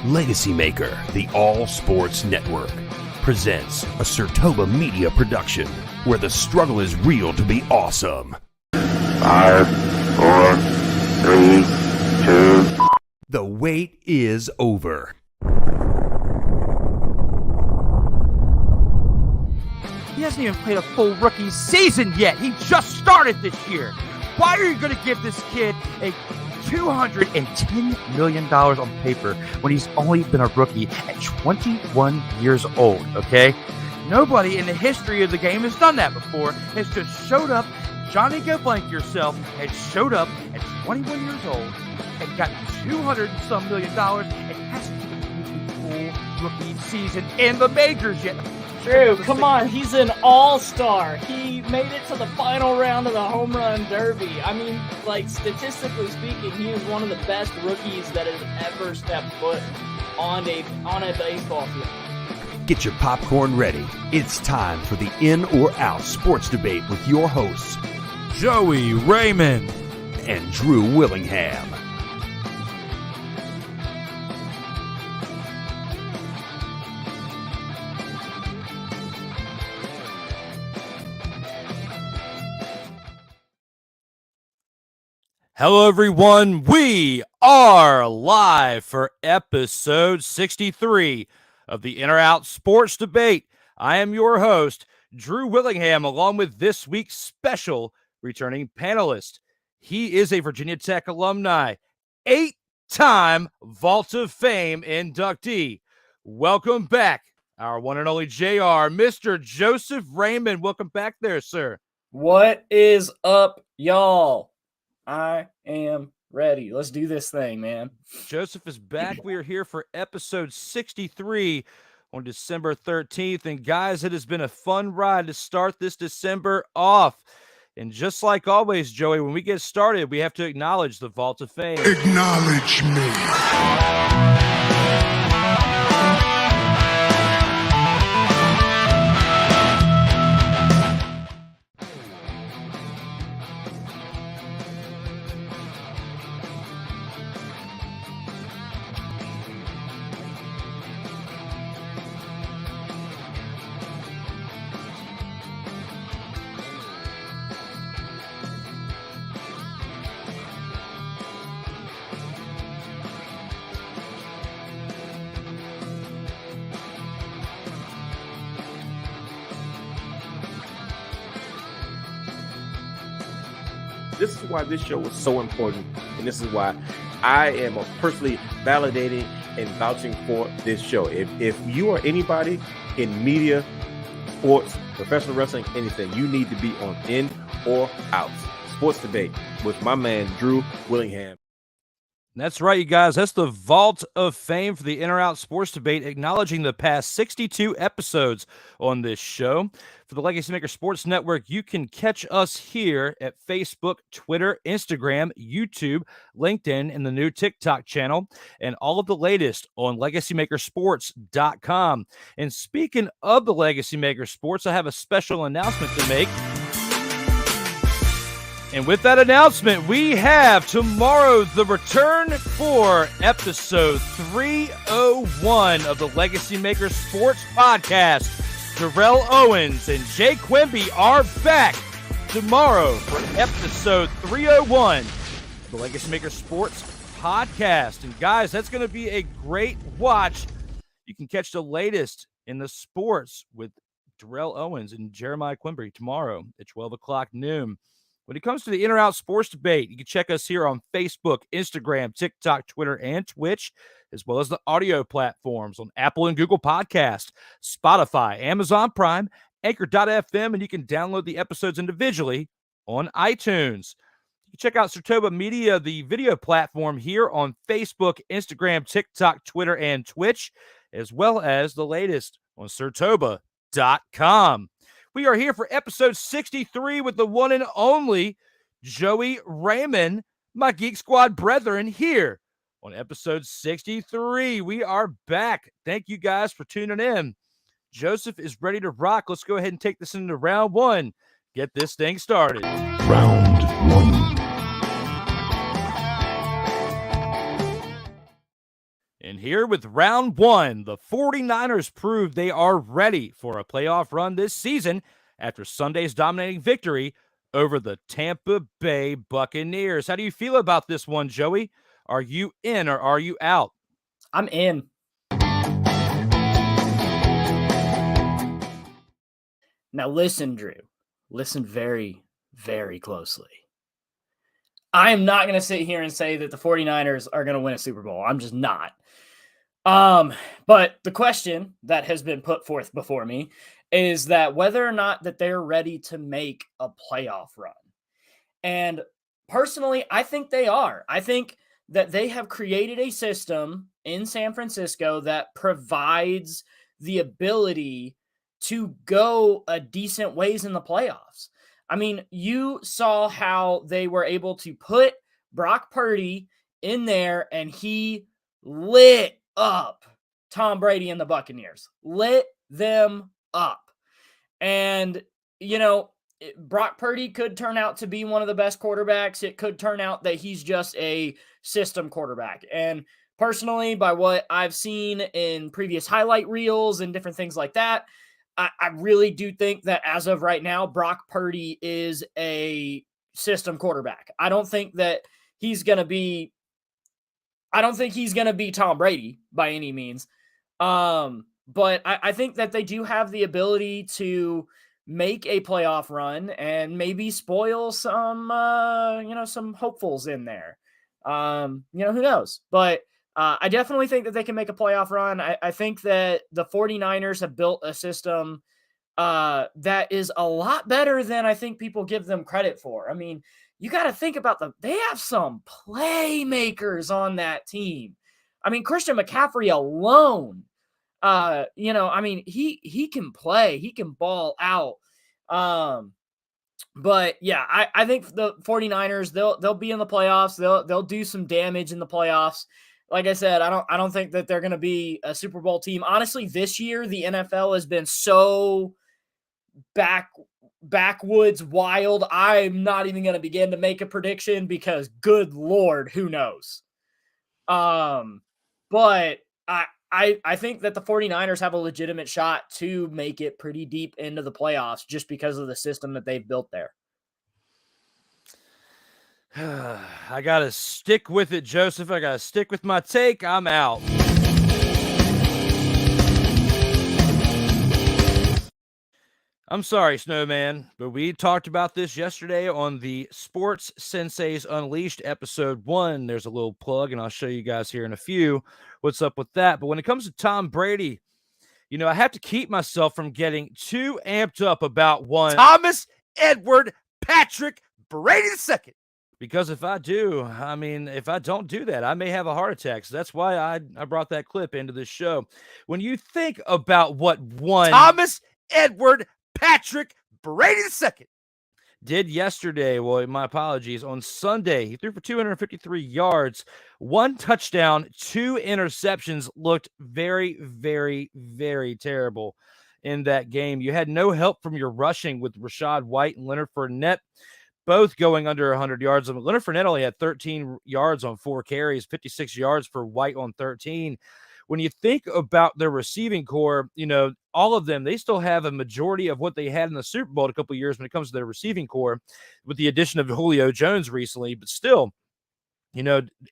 LegacyMaker, the all sports network, presents a SIRTOBA media production where the struggle is real to be awesome. 5, 4, 3, 2. The wait is over. He hasn't even played a full rookie season yet. He just started this year. Why are you going to give this kid a $210 million on paper when he's only been a rookie at 21 years old, okay? Nobody in the history of the game has done that before. Has just showed up, Johnny Go Blank Yourself, has showed up at 21 years old and got $200 and some million and hasn't even played a full rookie season in the majors yet. Drew, come on, he's an all-star. He made it to the final round of the home run derby. I mean, like, statistically speaking, he is one of the best rookies that has ever stepped foot on a baseball field. Get your popcorn ready. It's time for the In or Out sports debate with your hosts, Joey Raymond and Drew Willingham. Hello, everyone. We are live for episode 63 of the In or Out Sports Debate. I am your host, Drew Willingham, along with this week's special returning panelist. He is a Virginia Tech alumni, 8-time Vault of Fame inductee. Welcome back, our one and only JR, Mr. Joseph Raymond. Welcome back there, sir. What is up, y'all? I am ready. Let's do this thing, man. Joseph is back. We are here for episode 63 on December 13th. And guys, it has been a fun ride to start this December off. And just like always, Joey, when we get started, we have to acknowledge the Vault of Fame. Acknowledge me. This is why this show is so important, and this is why I am personally validating and vouching for this show. If you are anybody in media, sports, professional wrestling, anything, you need to be on In or Out Sports Debate with my man, Drew Willingham. That's right, you guys. That's the Vault of Fame for the In or Out Sports Debate, acknowledging the past 62 episodes on this show. For the LegacyMaker Sports Network, you can catch us here at Facebook, Twitter, Instagram, YouTube, LinkedIn, and the new TikTok channel, and all of the latest on LegacyMakerSports.com. And speaking of the LegacyMaker Sports, I have a special announcement to make. And with that announcement, we have tomorrow the return for episode 301 of the LegacyMaker Sports Podcast. Terrell Owens and Jay Quimby are back tomorrow for episode 301 of the LegacyMaker Sports Podcast. And guys, that's going to be a great watch. You can catch the latest in the sports with Terrell Owens and Jeremiah Quimby tomorrow at 12 o'clock noon. When it comes to the In or Out Sports Debate, you can check us here on Facebook, Instagram, TikTok, Twitter, and Twitch, as well as the audio platforms on Apple and Google Podcasts, Spotify, Amazon Prime, Anchor.fm, and you can download the episodes individually on iTunes. You can check out SIRTOBA Media, the video platform here on Facebook, Instagram, TikTok, Twitter, and Twitch, as well as the latest on SIRTOBA.com. We are here for episode 63 with the one and only Joey Raymond, my Geek Squad brethren, here on episode 63. We are back. Thank you guys for tuning in. Joseph is ready to rock. Let's go ahead and take this into round one. Get this thing started. Round one. And here with round one, the 49ers proved they are ready for a playoff run this season after Sunday's dominating victory over the Tampa Bay Buccaneers. How do you feel about this one, Joey? Are you in or are you out? I'm in. Now listen, Drew. Listen very, very closely. I am not going to sit here and say that the 49ers are going to win a Super Bowl. I'm just not. But the question that has been put forth before me is that whether or not that they're ready to make a playoff run. And personally, I think they are. I think that they have created a system in San Francisco that provides the ability to go a decent ways in the playoffs. I mean, you saw how they were able to put Brock Purdy in there and he lit up Tom Brady and the Buccaneers. Lit them up. And, you know, Brock Purdy could turn out to be one of the best quarterbacks. It could turn out that he's just a system quarterback. And personally, by what I've seen in previous highlight reels and different things like that, I really do think that as of right now, Brock Purdy is a system quarterback. I don't think he's going to be Tom Brady by any means. But I think that they do have the ability to make a playoff run and maybe spoil some hopefuls in there. Who knows? But I definitely think that they can make a playoff run. I think that the 49ers have built a system that is a lot better than I think people give them credit for. I mean, you got to think about they have some playmakers on that team. I mean, Christian McCaffrey alone, he can play, he can ball out. But yeah, I think the 49ers, they'll be in the playoffs. They'll do some damage in the playoffs. Like I said, I don't think that they're going to be a Super Bowl team. Honestly, this year, the NFL has been so backwoods wild. I'm not even going to begin to make a prediction because good Lord, who knows? But I think that the 49ers have a legitimate shot to make it pretty deep into the playoffs just because of the system that they've built there. I got to stick with it, Joseph. I got to stick with my take. I'm out. I'm sorry, Snowman, but we talked about this yesterday on the Sports Senseis Unleashed episode 1. There's a little plug, and I'll show you guys here in a few what's up with that. But when it comes to Tom Brady, I have to keep myself from getting too amped up about one Thomas Edward Patrick Brady II. Because if I don't do that, I may have a heart attack. So that's why I brought that clip into this show. When you think about what one Thomas Edward Patrick Brady II did yesterday, well, my apologies, on Sunday, he threw for 253 yards, 1 touchdown, 2 interceptions, looked very, very, very terrible in that game. You had no help from your rushing with Rachaad White and Leonard Fournette, both going under 100 yards. Leonard Fournette only had 13 yards on 4 carries, 56 yards for White on 13. When you think about their receiving core, all of them, they still have a majority of what they had in the Super Bowl a couple of years when it comes to their receiving core with the addition of Julio Jones recently. But still,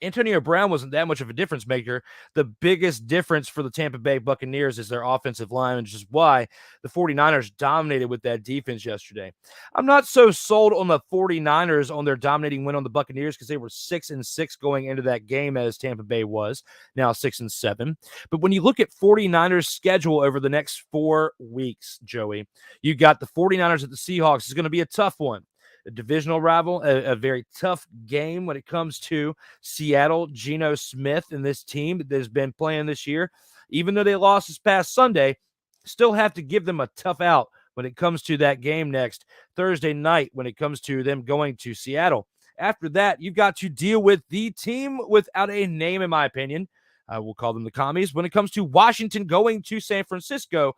Antonio Brown wasn't that much of a difference maker. The biggest difference for the Tampa Bay Buccaneers is their offensive line, which is why the 49ers dominated with that defense yesterday. I'm not so sold on the 49ers on their dominating win on the Buccaneers because they were 6-6 going into that game as Tampa Bay was, now 6-7. But when you look at 49ers schedule over the next 4 weeks, Joey, you got the 49ers at the Seahawks. It's going to be a tough one. A divisional rival, a very tough game when it comes to Seattle. Geno Smith and this team that has been playing this year, even though they lost this past Sunday, still have to give them a tough out when it comes to that game next Thursday night when it comes to them going to Seattle. After that, you've got to deal with the team without a name, in my opinion. I will call them the Commies. When it comes to Washington going to San Francisco,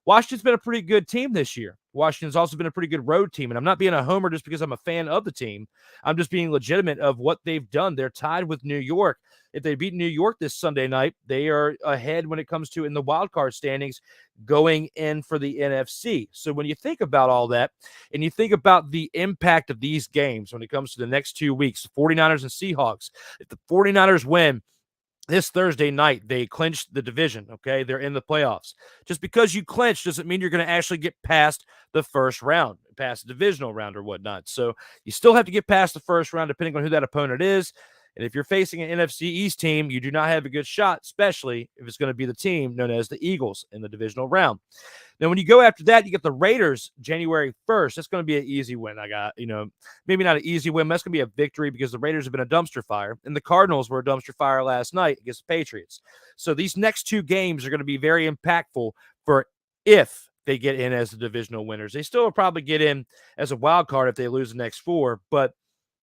Washington's been a pretty good team this year. Washington's also been a pretty good road team. And I'm not being a homer just because I'm a fan of the team. I'm just being legitimate of what they've done. They're tied with New York. If they beat New York this Sunday night, they are ahead when it comes to in the wild card standings going in for the NFC. So when you think about all that and you think about the impact of these games when it comes to the next 2 weeks, 49ers and Seahawks, if the 49ers win this Thursday night, they clinched the division, okay? They're in the playoffs. Just because you clinch doesn't mean you're going to actually get past the first round, past the divisional round or whatnot. So you still have to get past the first round depending on who that opponent is. And if you're facing an NFC East team, you do not have a good shot, especially if it's going to be the team known as the Eagles in the divisional round. Now, when you go after that, you get the Raiders January 1st. That's going to be an easy win. Maybe not an easy win. But that's going to be a victory because the Raiders have been a dumpster fire, and the Cardinals were a dumpster fire last night against the Patriots. So these next 2 games are going to be very impactful for if they get in as the divisional winners. They still will probably get in as a wild card if they lose the next 4, but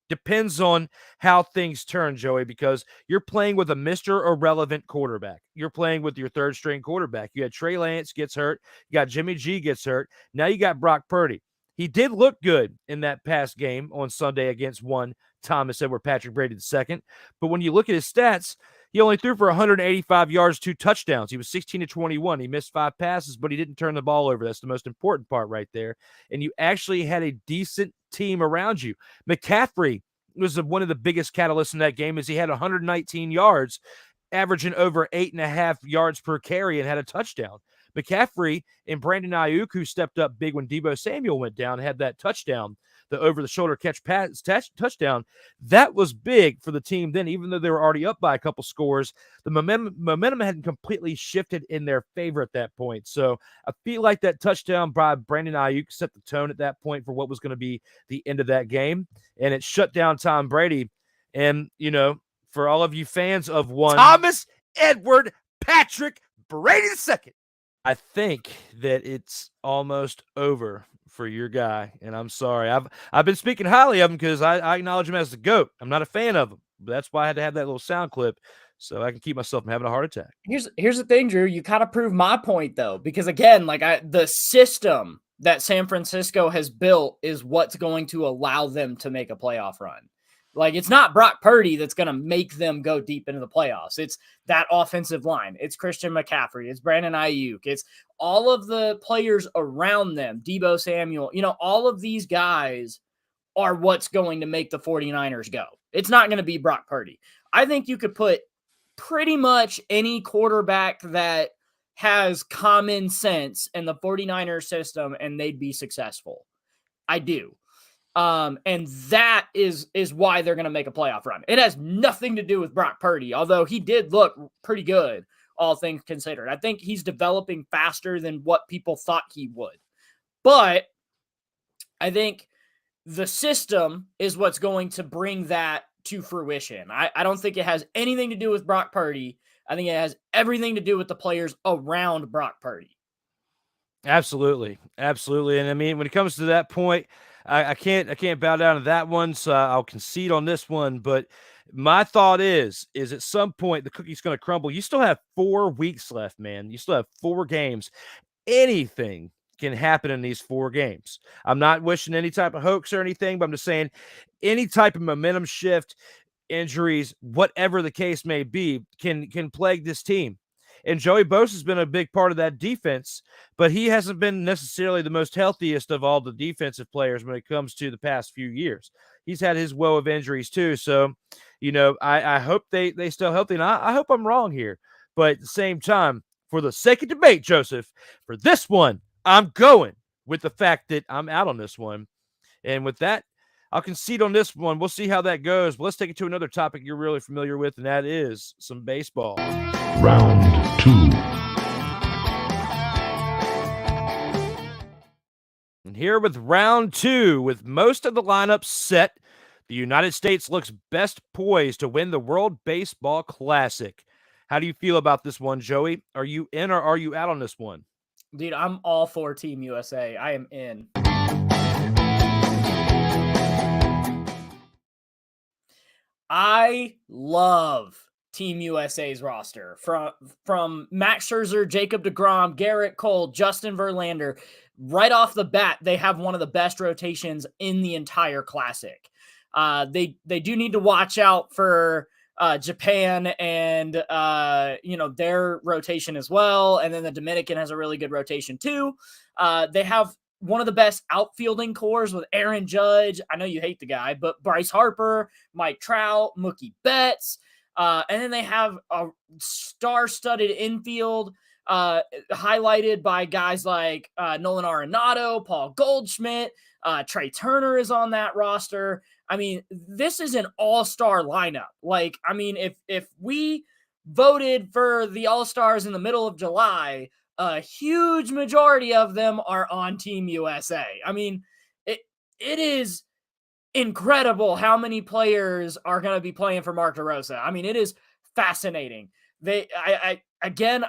depends on how things turn, Joey, because you're playing with a Mr. Irrelevant quarterback. You're playing with your third-string quarterback. You had Trey Lance gets hurt. You got Jimmy G gets hurt. Now you got Brock Purdy. He did look good in that past game on Sunday against one Thomas Edward Patrick Brady II. But when you look at his stats, he only threw for 185 yards, 2 touchdowns. He was 16-21. He missed 5 passes, but he didn't turn the ball over. That's the most important part right there. And you actually had a decent team around you. McCaffrey was one of the biggest catalysts in that game as he had 119 yards, averaging over 8.5 yards per carry and had a touchdown. McCaffrey and Brandon Ayuk, who stepped up big when Deebo Samuel went down, had that touchdown, the over-the-shoulder catch pass touchdown. That was big for the team then, even though they were already up by a couple scores. The momentum hadn't completely shifted in their favor at that point. So I feel like that touchdown by Brandon Ayuk set the tone at that point for what was going to be the end of that game, and it shut down Tom Brady. And, for all of you fans of one Thomas Edward Patrick Brady II, I think that it's almost over for your guy, and I'm sorry. I've been speaking highly of him because I acknowledge him as the GOAT. I'm not a fan of him, but that's why I had to have that little sound clip so I can keep myself from having a heart attack. Here's the thing, Drew. You kind of proved my point, though, because, again, the system that San Francisco has built is what's going to allow them to make a playoff run. It's not Brock Purdy that's going to make them go deep into the playoffs. It's that offensive line. It's Christian McCaffrey. It's Brandon Ayuk. It's all of the players around them, Deebo Samuel. All of these guys are what's going to make the 49ers go. It's not going to be Brock Purdy. I think you could put pretty much any quarterback that has common sense in the 49ers system, and they'd be successful. I do. And that is why they're going to make a playoff run. It has nothing to do with Brock Purdy, although he did look pretty good, all things considered. I think he's developing faster than what people thought he would. But I think the system is what's going to bring that to fruition. I don't think it has anything to do with Brock Purdy. I think it has everything to do with the players around Brock Purdy. Absolutely. Absolutely. And I mean, when it comes to that point, I can't bow down to that one, so I'll concede on this one. But my thought is at some point the cookie's going to crumble. You still have 4 weeks left, man. You still have 4 games. Anything can happen in these 4 games. I'm not wishing any type of hoax or anything, but I'm just saying any type of momentum shift, injuries, whatever the case may be, can plague this team. And Joey Bosa's been a big part of that defense, but he hasn't been necessarily the most healthiest of all the defensive players when it comes to the past few years. He's had his woe of injuries too. So, I hope they stay healthy, and I hope I'm wrong here. But at the same time, for the sake of debate, Joseph, for this one, I'm going with the fact that I'm out on this one. And with that, I'll concede on this one. We'll see how that goes. But let's take it to another topic you're really familiar with, and that is some baseball. Round 2. And here with round 2, with most of the lineup set, the United States looks best poised to win the World Baseball Classic. How do you feel about this one, Joey? Are you in or are you out on this one? Dude, I'm all for Team USA. I am in. I love Team USA's roster from Max Scherzer, Jacob deGrom, Garrett Cole, Justin Verlander. Right off the bat, they have one of the best rotations in the entire Classic. They do need to watch out for Japan and their rotation as well, and then the Dominican has a really good rotation too. They have one of the best outfielding cores with Aaron Judge. I know you hate the guy, but Bryce Harper, Mike Trout, Mookie Betts. And then they have a star-studded infield highlighted by guys like Nolan Arenado, Paul Goldschmidt, Trey Turner is on that roster. I mean, this is an all-star lineup. Like, I mean, if we voted for the all-stars in the middle of July, a huge majority of them are on Team USA. I mean, it is incredible how many players are going to be playing for Mark DeRosa. I mean, it is fascinating. I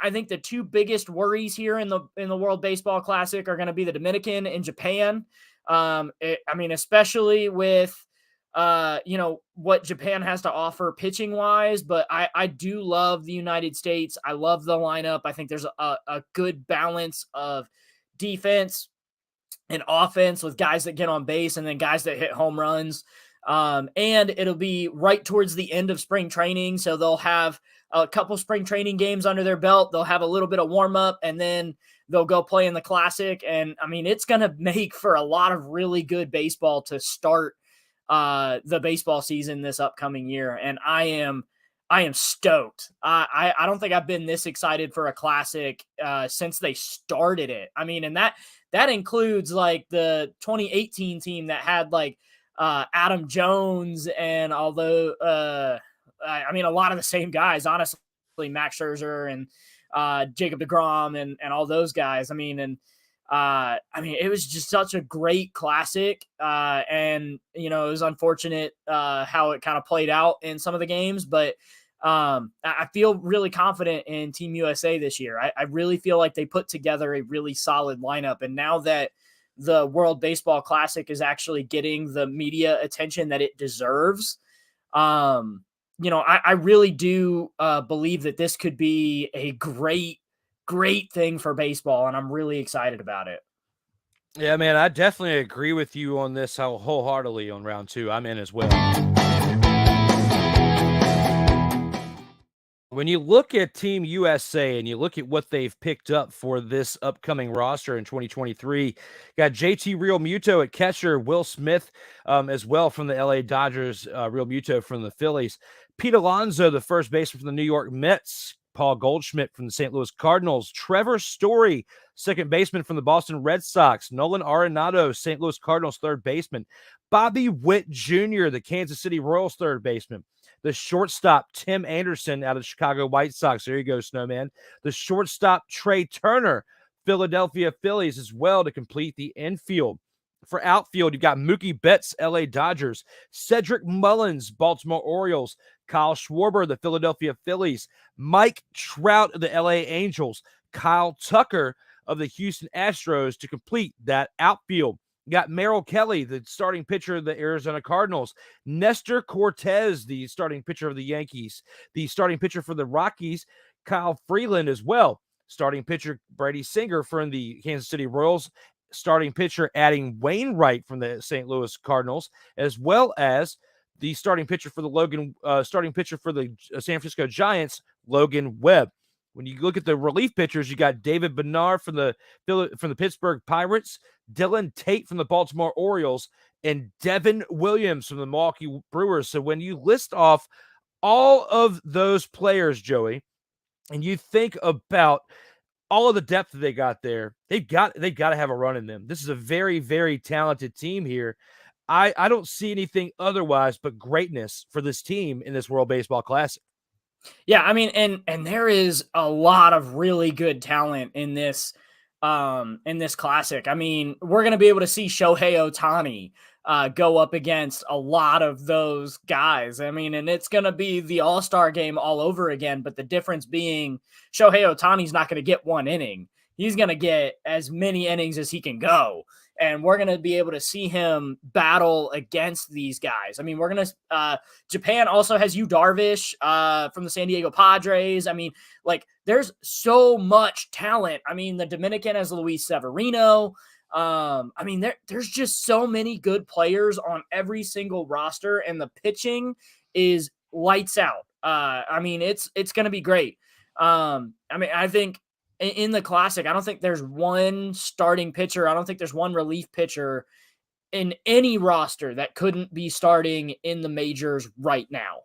think the two biggest worries here in the World Baseball Classic are going to be the Dominican and Japan. Especially with what Japan has to offer pitching wise, but I do love the United States. I love the lineup. I think there's a good balance of defense and offense with guys that get on base and then guys that hit home runs. And it'll be right towards the end of spring training. So they'll have a couple spring training games under their belt. They'll have a little bit of warm up and then they'll go play in the Classic. And I mean, it's going to make for a lot of really good baseball to start the baseball season this upcoming year. And I am stoked. I don't think I've been this excited for a Classic since they started it. I mean, and that includes like the 2018 team that had like Adam Jones and a lot of the same guys, honestly, Max Scherzer and Jacob deGrom and all those guys. It was just such a great Classic. And, it was unfortunate how it kind of played out in some of the games, but I feel really confident in Team USA this year. I really feel like they put together a really solid lineup. And now that the World Baseball Classic is actually getting the media attention that it deserves, I really do believe that this could be a great thing for baseball, and I'm really excited about it. Yeah, man, I definitely agree with you on this wholeheartedly on round two. I'm in as well. When you look at Team USA and you look at what they've picked up for this upcoming roster in 2023, got JT Real Muto at catcher, Will Smith as well from the LA Dodgers, Real Muto from the Phillies, Pete Alonso, the first baseman from the New York Mets, Paul Goldschmidt from the St. Louis Cardinals, Trevor Story, second baseman from the Boston Red Sox, Nolan Arenado, St. Louis Cardinals third baseman, Bobby Witt Jr., the Kansas City Royals third baseman, the shortstop Tim Anderson out of the Chicago White Sox. There you go, Snowman. The shortstop Trey Turner, Philadelphia Phillies as well to complete the infield. For outfield, you've got Mookie Betts, LA Dodgers, Cedric Mullins, Baltimore Orioles, Kyle Schwarber, the Philadelphia Phillies, Mike Trout of the LA Angels, Kyle Tucker of the Houston Astros to complete that outfield. You got Merrill Kelly, the starting pitcher of the Arizona Cardinals, Nestor Cortez, the starting pitcher of the Yankees, the starting pitcher for the Rockies, Kyle Freeland as well, starting pitcher Brady Singer from the Kansas City Royals, starting pitcher adding Wainwright from the St. Louis Cardinals, as well as the starting pitcher for the San Francisco Giants, Logan Webb. When you look at the relief pitchers, you got David Bednar from the Pittsburgh Pirates, Dylan Tate from the Baltimore Orioles, and Devin Williams from the Milwaukee Brewers. So when you list off all of those players, Joey, and you think about all of the depth that they got there, they've got to have a run in them. This is a very, very talented team here. I don't see anything otherwise but greatness for this team in this World Baseball Classic. Yeah, I mean, and there is a lot of really good talent in this Classic. I mean, we're going to be able to see Shohei Ohtani go up against a lot of those guys. I mean, and it's going to be the All-Star game all over again, but the difference being Shohei Ohtani's not going to get one inning. He's going to get as many innings as he can go. and we're going to be able to see him battle against these guys. I mean, we're going to Japan also has Yu Darvish from the San Diego Padres. I mean, like, there's so much talent. I mean, the Dominican has Luis Severino. I mean, there's just so many good players on every single roster, and the pitching is lights out. I mean, it's going to be great. I mean, I think in the Classic, I don't think there's one starting pitcher. I don't think there's one relief pitcher in any roster that couldn't be starting in the majors right now.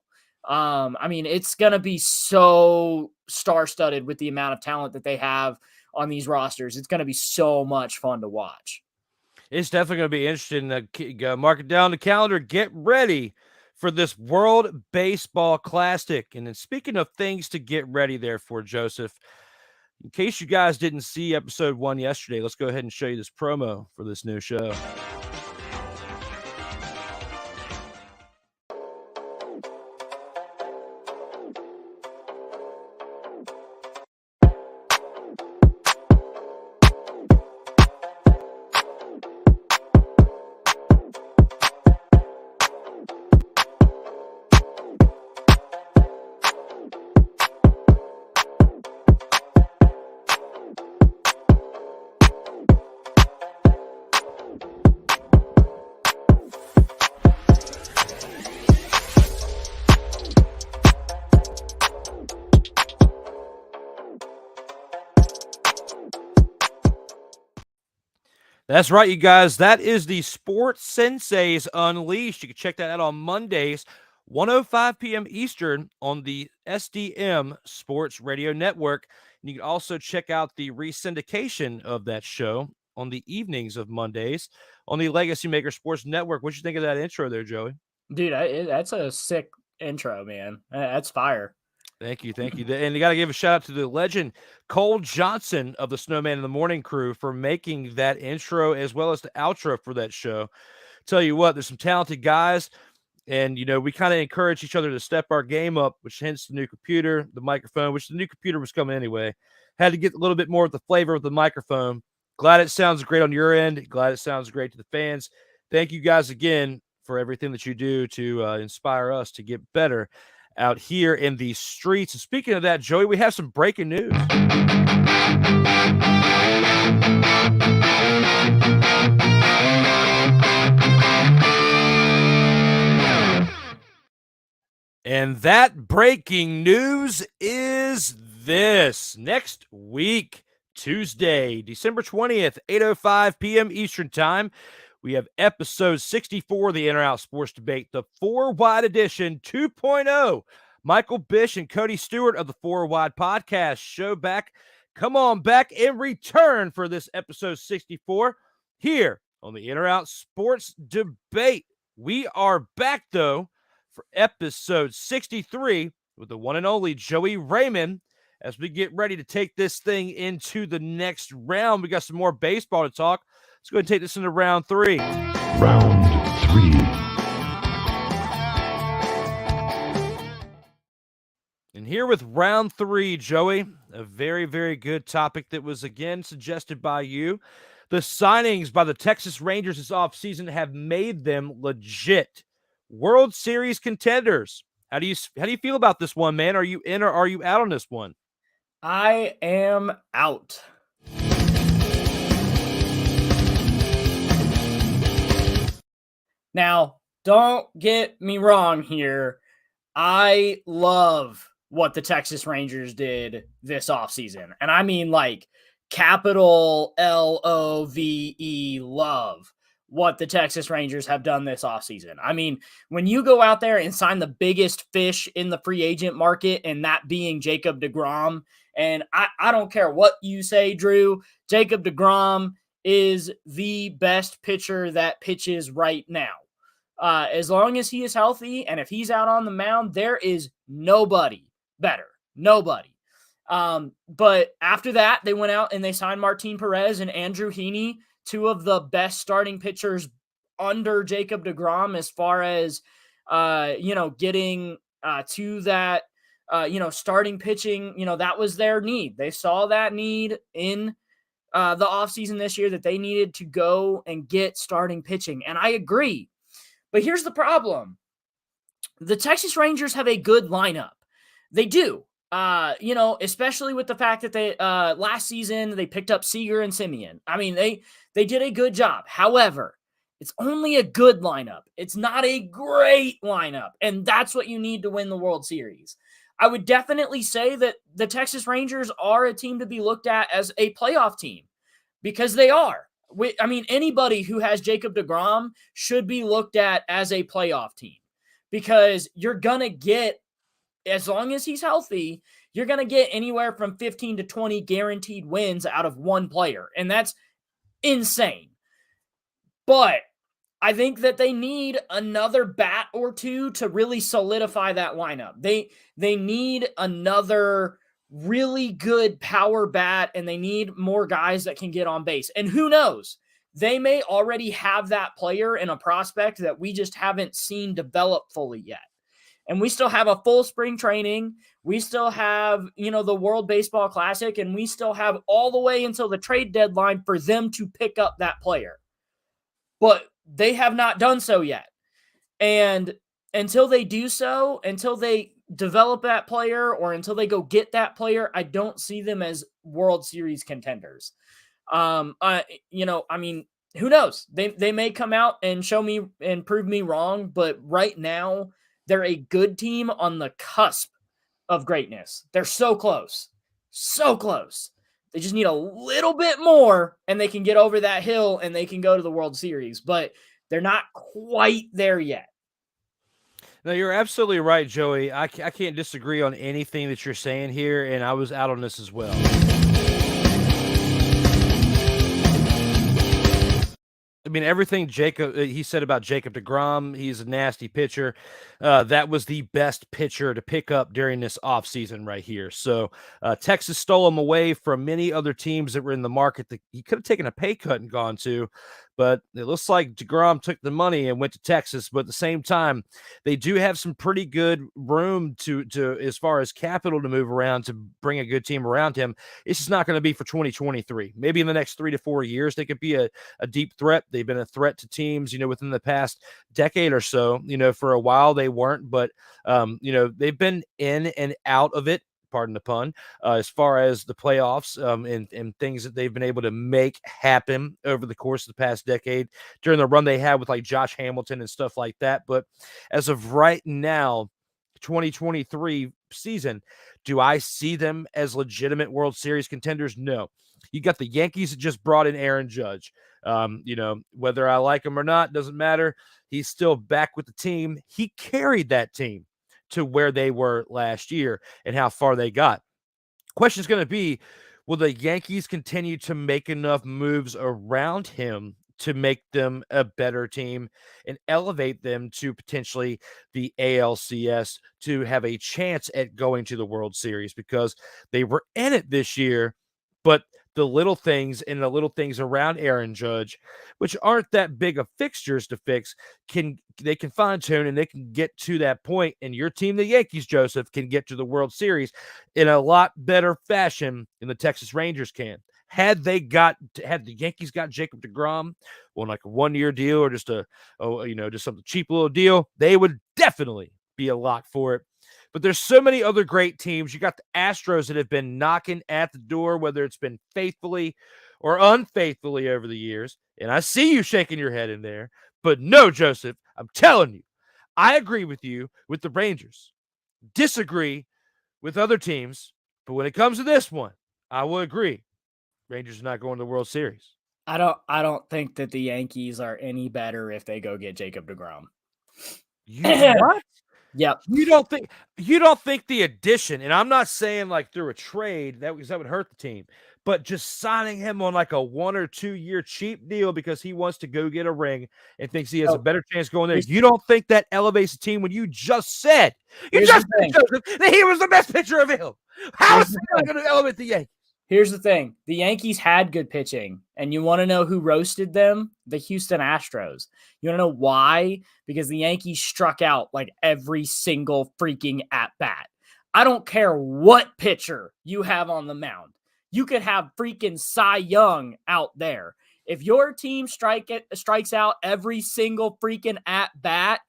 I mean, it's going to be so star-studded with the amount of talent that they have on these rosters. It's going to be so much fun to watch. It's definitely going to be interesting. Mark it down the calendar. Get ready for this World Baseball Classic. And then speaking of things to get ready there for, Joseph, in case you guys didn't see episode 1 yesterday, let's go ahead and show you this promo for this new show. That's right, you guys. That is the Sports Senseis Unleashed. You can check that out on Mondays, 1:05 p.m. Eastern on the SDM Sports Radio Network. And you can also check out the resyndication of that show on the evenings of Mondays on the LegacyMaker Sports Network. What you think of that intro there, Joey? Dude, that's a sick intro, man. That's fire. Thank you. And you got to give a shout out to the legend Cole Johnson of the Snowman in the Morning crew for making that intro as well as the outro for that show. Tell you what, there's some talented guys, and we kind of encourage each other to step our game up, which hence the new computer, the microphone, which the new computer was coming anyway. Had to get a little bit more of the flavor of the microphone. Glad it sounds great on your end. Glad it sounds great to the fans. Thank you guys again for everything that you do to inspire us to get better out here in the streets. And speaking of that, Joey, we have some breaking news. And that breaking news is this. Next week, Tuesday, December 20th, 8:05 p.m. Eastern Time, we have episode 64 of the In or Out Sports Debate, the 4-Wide Edition 2.0. Michael Bish and Cody Stewart of the 4-Wide Podcast show back. Come on back in return for this episode 64 here on the In or Out Sports Debate. We are back, though, for episode 63 with the one and only Joey Raymond as we get ready to take this thing into the next round. We got some more baseball to talk. Let's go ahead and take this into round 3. Round 3. And here with round 3, Joey, a very, very good topic that was again suggested by you. The signings by the Texas Rangers this offseason have made them legit World Series contenders. How do you feel about this one, man? Are you in or are you out on this one? I am out. Now, don't get me wrong here. I love what the Texas Rangers did this offseason. And I mean like capital LOVE, love what the Texas Rangers have done this offseason. I mean, when you go out there and sign the biggest fish in the free agent market, and that being Jacob deGrom, and I don't care what you say, Drew, Jacob deGrom is the best pitcher that pitches right now. As long as he is healthy, and if he's out on the mound, there is nobody better. Nobody. But after that, they went out and they signed Martin Perez and Andrew Heaney, two of the best starting pitchers under Jacob deGrom as far as, getting to that, starting pitching. That was their need. They saw that need in the offseason this year that they needed to go and get starting pitching. And I agree. But here's the problem. The Texas Rangers have a good lineup. They do. Especially with the fact that they last season they picked up Seager and Simeon. I mean, they did a good job. However, it's only a good lineup. It's not a great lineup, and that's what you need to win the World Series. I would definitely say that the Texas Rangers are a team to be looked at as a playoff team because they are. Anybody who has Jacob deGrom should be looked at as a playoff team because you're going to get, as long as he's healthy, you're going to get anywhere from 15 to 20 guaranteed wins out of one player, and that's insane. But I think that they need another bat or two to really solidify that lineup. They need another really good power bat, and they need more guys that can get on base. And who knows? They may already have that player and a prospect that we just haven't seen develop fully yet. And we still have a full spring training. We still have, the World Baseball Classic, and we still have all the way until the trade deadline for them to pick up that player. But they have not done so yet. And until they do so, until they develop that player or until they go get that player, I don't see them as World Series contenders. Who knows? They may come out and show me and prove me wrong, but right now they're a good team on the cusp of greatness. They're so close. So close. They just need a little bit more and they can get over that hill and they can go to the World Series, but they're not quite there yet. No, you're absolutely right, Joey. I can't disagree on anything that you're saying here, and I was out on this as well. I mean, everything he said about Jacob deGrom, he's a nasty pitcher. That was the best pitcher to pick up during this offseason right here. So Texas stole him away from many other teams that were in the market that he could have taken a pay cut and gone to. But it looks like deGrom took the money and went to Texas. But at the same time, they do have some pretty good room to as far as capital to move around to bring a good team around him. It's just not going to be for 2023. Maybe in the next 3 to 4 years, they could be a deep threat. They've been a threat to teams, within the past decade or so. For a while they weren't, but they've been in and out of it. Pardon the pun, as far as the playoffs and things that they've been able to make happen over the course of the past decade during the run they had with like Josh Hamilton and stuff like that. But as of right now, 2023 season, do I see them as legitimate World Series contenders? No. You got the Yankees that just brought in Aaron Judge. Whether I like him or not, doesn't matter. He's still back with the team. He carried that team to where they were last year and how far they got. Question is going to be, will the Yankees continue to make enough moves around him to make them a better team and elevate them to potentially the ALCS to have a chance at going to the World Series? Because they were in it this year, but the little things and the little things around Aaron Judge, which aren't that big of fixtures to fix, they can fine tune and they can get to that point. And your team, the Yankees, Joseph, can get to the World Series in a lot better fashion than the Texas Rangers can. Had the Yankees got Jacob deGrom on like a 1-year deal or just just some cheap little deal, they would definitely be a lock for it. But there's so many other great teams. You got the Astros that have been knocking at the door, whether it's been faithfully or unfaithfully over the years. And I see you shaking your head in there. But no, Joseph, I'm telling you, I agree with you with the Rangers. Disagree with other teams. But when it comes to this one, I will agree. Rangers are not going to the World Series. I don't think that the Yankees are any better if they go get Jacob deGrom. What? Yep. You don't think the addition, and I'm not saying like through a trade that would hurt the team, but just signing him on like a 1 or 2 year cheap deal because he wants to go get a ring and thinks he has a better chance going there. You don't think that elevates the team when you just said Joseph, that he was the best pitcher available? How is that going to elevate the Yankees? Here's the thing. The Yankees had good pitching, and you want to know who roasted them? The Houston Astros. You want to know why? Because the Yankees struck out like every single freaking at-bat. I don't care what pitcher you have on the mound. You could have freaking Cy Young out there. If your team strikes out every single freaking at bat,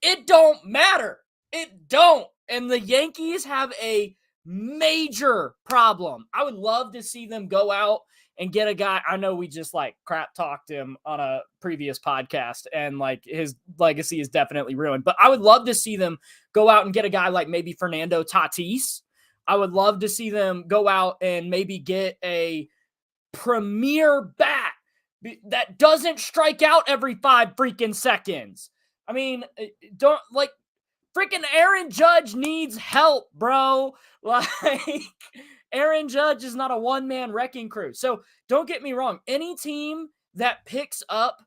it don't matter. It don't. And the Yankees have a major problem. I would love to see them go out and get a guy. I know we just like crap talked him on a previous podcast and like his legacy is definitely ruined, but I would love to see them go out and get a guy like maybe Fernando Tatis. I would love to see them go out and maybe get a premier bat that doesn't strike out every 5 freaking seconds. I mean, don't like freaking Aaron Judge needs help, bro. Like Aaron Judge is not a one-man wrecking crew. So don't get me wrong. Any team that picks up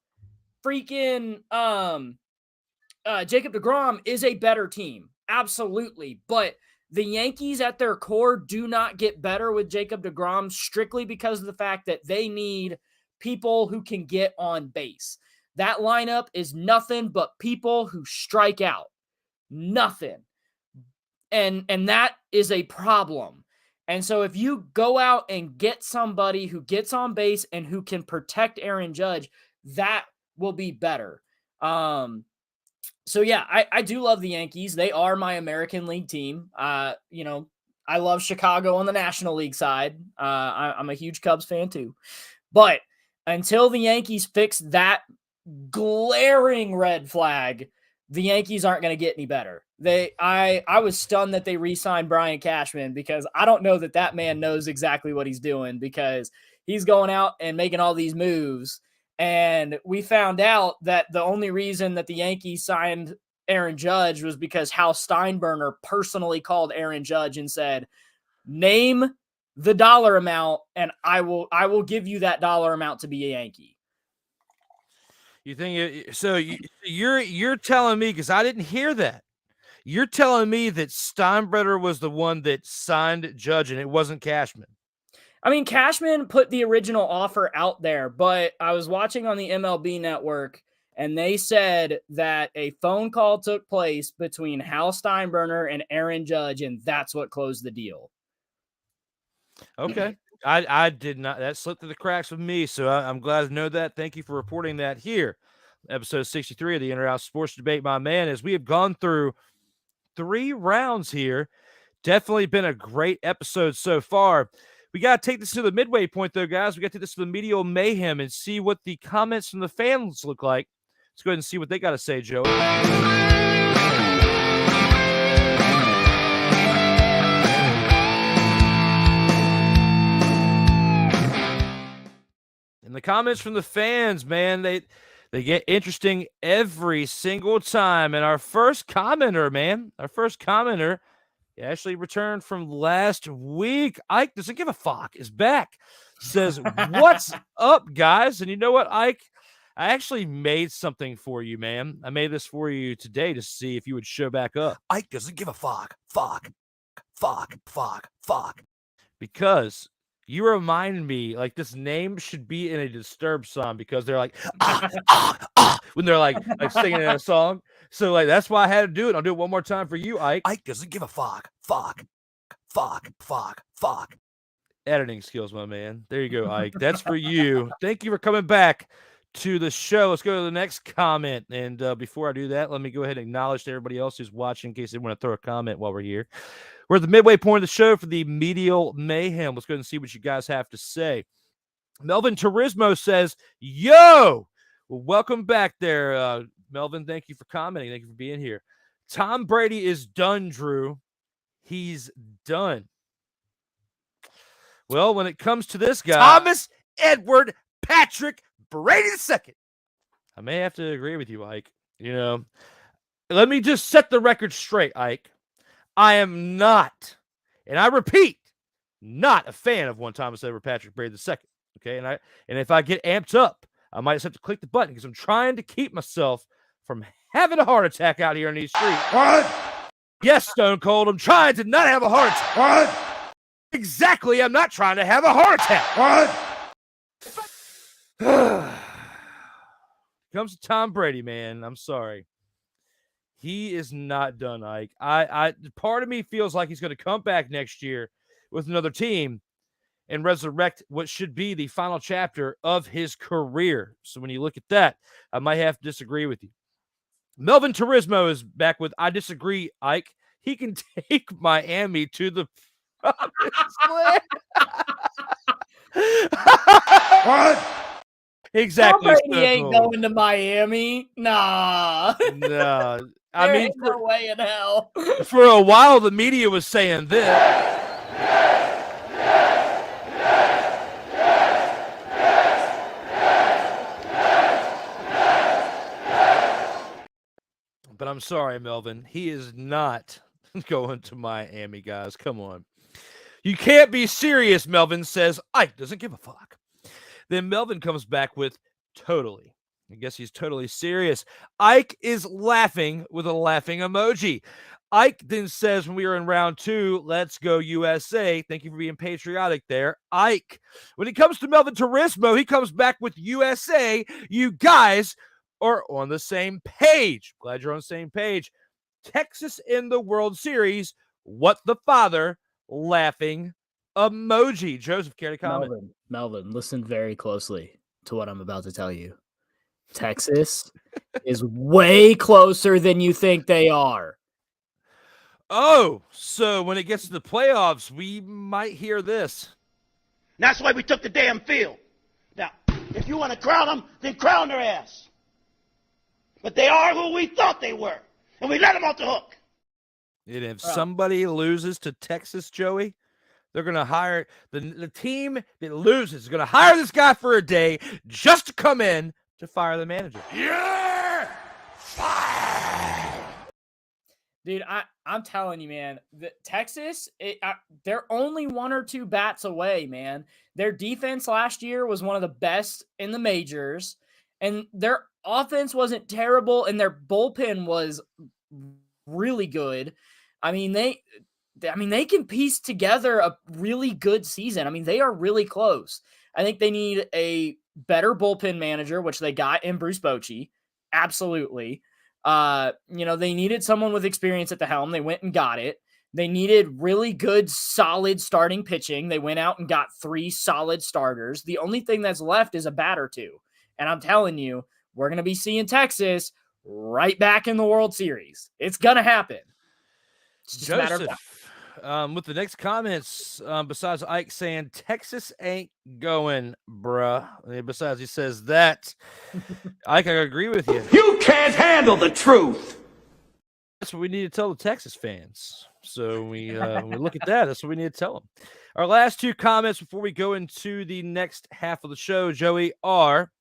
freaking Jacob deGrom is a better team. Absolutely. But the Yankees at their core do not get better with Jacob deGrom strictly because of the fact that they need people who can get on base. That lineup is nothing but people who strike out. Nothing. And that is a problem. And so if you go out and get somebody who gets on base and who can protect Aaron Judge, that will be better. So yeah, I do love the Yankees. They are my American League team. I love Chicago on the National League side. I'm a huge Cubs fan too. But until the Yankees fix that glaring red flag, the Yankees aren't going to get any better. I was stunned that they re-signed Brian Cashman because I don't know that man knows exactly what he's doing because he's going out and making all these moves. And we found out that the only reason that the Yankees signed Aaron Judge was because Hal Steinbrenner personally called Aaron Judge and said, name the dollar amount and I will give you that dollar amount to be a Yankee. You think so? You're telling me, because I didn't hear that. You're telling me that Steinbrenner was the one that signed Judge and it wasn't Cashman. I mean, Cashman put the original offer out there, but I was watching on the MLB Network and they said that a phone call took place between Hal Steinbrenner and Aaron Judge, and that's what closed the deal. Okay. I did not. That slipped through the cracks with me, so I'm glad to know that. Thank you for reporting that here. Episode 63 of the In or Out Sports Debate, my man, as we have gone through 3 rounds here. Definitely been a great episode so far. We got to take this to the midway point, though, guys. We got to take this to the medial mayhem and see what the comments from the fans look like. Let's go ahead and see what they got to say, Joey. And the comments from the fans, man, they get interesting every single time. And our first commenter, he actually returned from last week. Ike doesn't give a fuck, is back. Says, what's up, guys? And you know what, Ike? I actually made something for you, man. I made this for you today to see if you would show back up. Ike doesn't give a fuck. Because you reminded me, like, this name should be in a Disturbed song because they're like, when they're like singing in a song. So, like, that's why I had to do it. I'll do it one more time for you, Ike. Ike doesn't give a fuck. Editing skills, my man. There you go, Ike. That's for you. Thank you for coming back to the show. Let's go to the next comment. And before I do that, let me go ahead and acknowledge to everybody else who's watching in case they want to throw a comment while we're here. We're at the midway point of the show for the medial mayhem. Let's go ahead and see what you guys have to say. Melvin Turismo says, yo! Well, welcome back there, Melvin. Thank you for commenting. Thank you for being here. Tom Brady is done, Drew. He's done. Well, when it comes to this guy, Thomas Edward Patrick Brady II, I may have to agree with you, Ike. You know, let me just set the record straight, Ike. I am not, and I repeat, not a fan of one Thomas Edward Patrick Brady II. Okay, and if I get amped up, I might just have to click the button because I'm trying to keep myself from having a heart attack out here in these streets. What? Yes, Stone Cold, I'm trying to not have a heart attack. What? Exactly, I'm not trying to have a heart attack. What? Comes to Tom Brady, man. I'm sorry. He is not done, Ike. I part of me feels like he's going to come back next year with another team and resurrect what should be the final chapter of his career. So when you look at that, I might have to disagree with you. Melvin Turismo is back with, I disagree, Ike. He can take Miami to the promised land. What? Exactly. Tom Brady ain't going to Miami. Nah. No. There ain't no way in hell. For a while, the media was saying this. But I'm sorry, Melvin. He is not going to Miami, guys. Come on. You can't be serious, Melvin says. Ike doesn't give a fuck. Then Melvin comes back with totally. I guess he's totally serious. Ike is laughing with a laughing emoji. Ike then says when we were in round 2, let's go USA. Thank you for being patriotic there, Ike. When it comes to Melvin Turismo, he comes back with USA. You guys are on the same page. Glad you're on the same page. Texas in the World Series. What the father? Laughing emoji. Joseph, care to comment? Melvin, listen very closely to what I'm about to tell you. Texas is way closer than you think they are. Oh, so when it gets to the playoffs, we might hear this. That's why we took the damn field. Now, if you want to crown them, then crown their ass. But they are who we thought they were, and we let them off the hook. And if somebody loses to Texas, Joey, they're going to hire the team that loses is going to hire this guy for a day just to come in to fire the manager. You're fired. Dude, I'm telling you, man, Texas, they're only 1 or 2 bats away, man. Their defense last year was one of the best in the majors, and their offense wasn't terrible, and their bullpen was really good. I mean, they can piece together a really good season. I mean, they are really close. I think they need a better bullpen manager, which they got in Bruce Bochy. Absolutely. They needed someone with experience at the helm. They went and got it. They needed really good, solid starting pitching. They went out and got 3 solid starters. The only thing that's left is a bat or 2. And I'm telling you, we're going to be seeing Texas right back in the World Series. It's going to happen. It's just a matter of time. With the next comments, besides Ike saying, Texas ain't going, bruh. Besides, he says that. Ike, I agree with you. You can't handle the truth. That's what we need to tell the Texas fans. So we look at that. That's what we need to tell them. Our last 2 comments before we go into the next half of the show, Joey, are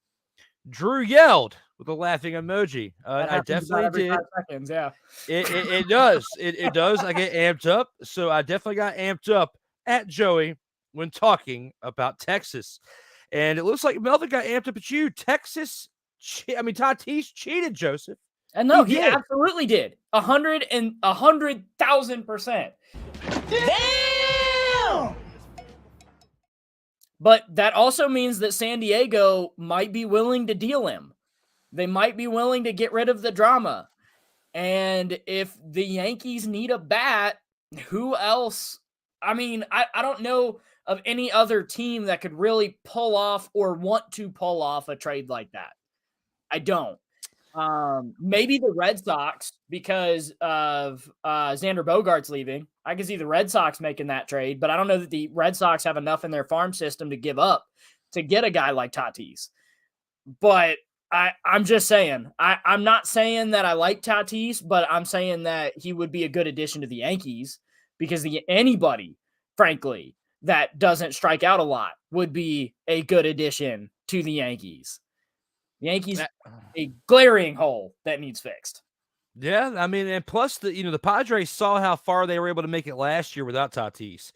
Drew yelled with a laughing emoji. I definitely did. 5 seconds, yeah. It does. It does. I get amped up. So I definitely got amped up at Joey when talking about Texas. And it looks like Melvin got amped up at you. Tatis cheated, Joseph. And no, he absolutely did. 100,000%. Damn! But that also means that San Diego might be willing to deal him. They might be willing to get rid of the drama. And if the Yankees need a bat, who else? I mean, I don't know of any other team that could really pull off or want to pull off a trade like that. I don't. Maybe the Red Sox because of Xander Bogaerts leaving. I can see the Red Sox making that trade, but I don't know that the Red Sox have enough in their farm system to give up to get a guy like Tatis. But I'm just saying, I'm not saying that I like Tatis, but I'm saying that he would be a good addition to the Yankees because anybody, frankly, that doesn't strike out a lot would be a good addition to the Yankees. The Yankees, a glaring hole that needs fixed. Yeah, I mean, and plus the Padres saw how far they were able to make it last year without Tatis.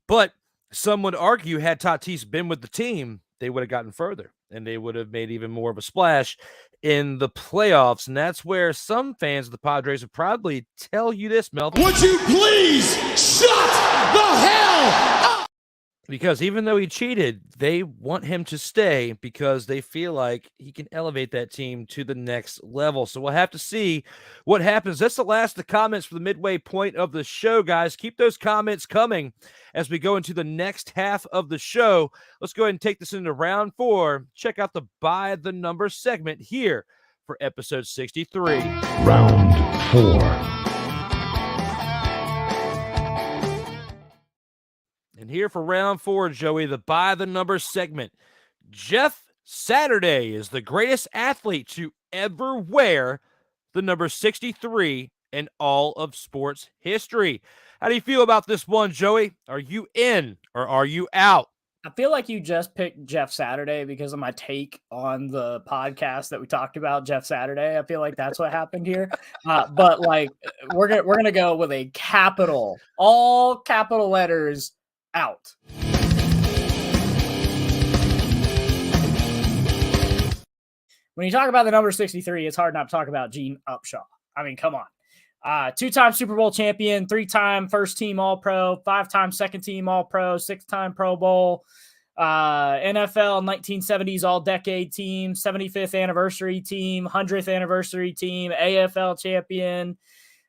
But some would argue had Tatis been with the team, they would have gotten further and they would have made even more of a splash in the playoffs. And that's where some fans of the Padres would probably tell you this, Melvin. Would you please shut the hell up? Because even though he cheated, they want him to stay because they feel like he can elevate that team to the next level. So we'll have to see what happens. That's the last of the comments for the midway point of the show, guys. Keep those comments coming as we go into the next half of the show. Let's go ahead and take this into round 4. Check out the By the Number segment here for episode 63. Round 4. And here for round 4, Joey, the By the Number segment. Jeff Saturday is the greatest athlete to ever wear the number 63 in all of sports history. How do you feel about this one, Joey? Are you in or are you out? I feel like you just picked Jeff Saturday because of my take on the podcast that we talked about, Jeff Saturday. I feel like that's what happened here. But like we're gonna go with a capital, all capital letters, out. When you talk about the number 63, it's hard not to talk about Gene Upshaw. I mean, come on. 2-time Super Bowl champion, 3-time first team All-Pro, 5-time second team All-Pro, 6-time Pro Bowl, NFL 1970s All-Decade team, 75th anniversary team, 100th anniversary team, AFL champion,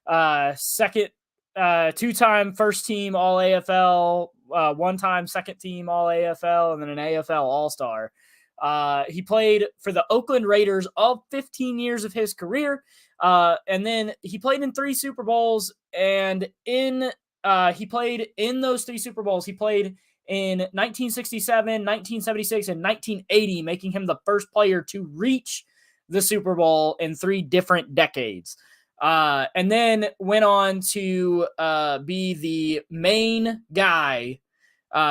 2-time first team All-AFL, 1-time second team All-AFL, and then an AFL All-Star. He played for the Oakland Raiders all 15 years of his career. And then he played in 3 Super Bowls, and he played in those 3 Super Bowls. He played in 1967, 1976, and 1980, making him the first player to reach the Super Bowl in 3 different decades. And then went on to be the main guy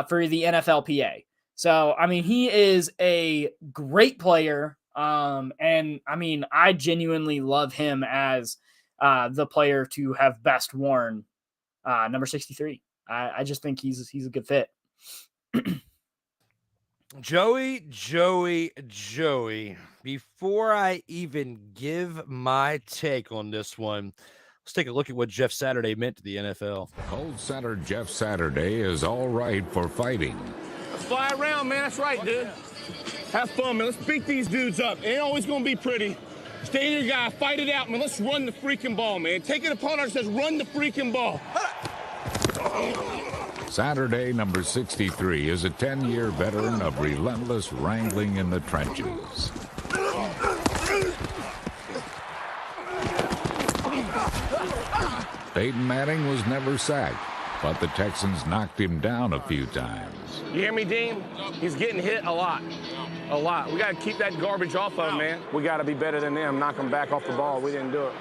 for the NFLPA. So, I mean, he is a great player. And I mean, I genuinely love him as the player to have best worn number 63. I just think he's a good fit. Joey, before I even give my take on this one, let's take a look at what Jeff Saturday meant to the NFL. Cold center Jeff Saturday is all right for fighting. Let's fly around, man. That's right, dude. Have fun, man. Let's beat these dudes up. It ain't always going to be pretty. Stay your guy. Fight it out, man. Let's run the freaking ball, man. Take it upon ourselves. Run the freaking ball. Saturday, number 63, is a 10-year veteran of relentless wrangling in the trenches. Peyton Manning was never sacked, but the Texans knocked him down a few times. You hear me, Dean? He's getting hit a lot. A lot. We got to keep that garbage off of him, man. We got to be better than them. Knock them back off the ball. We didn't do it.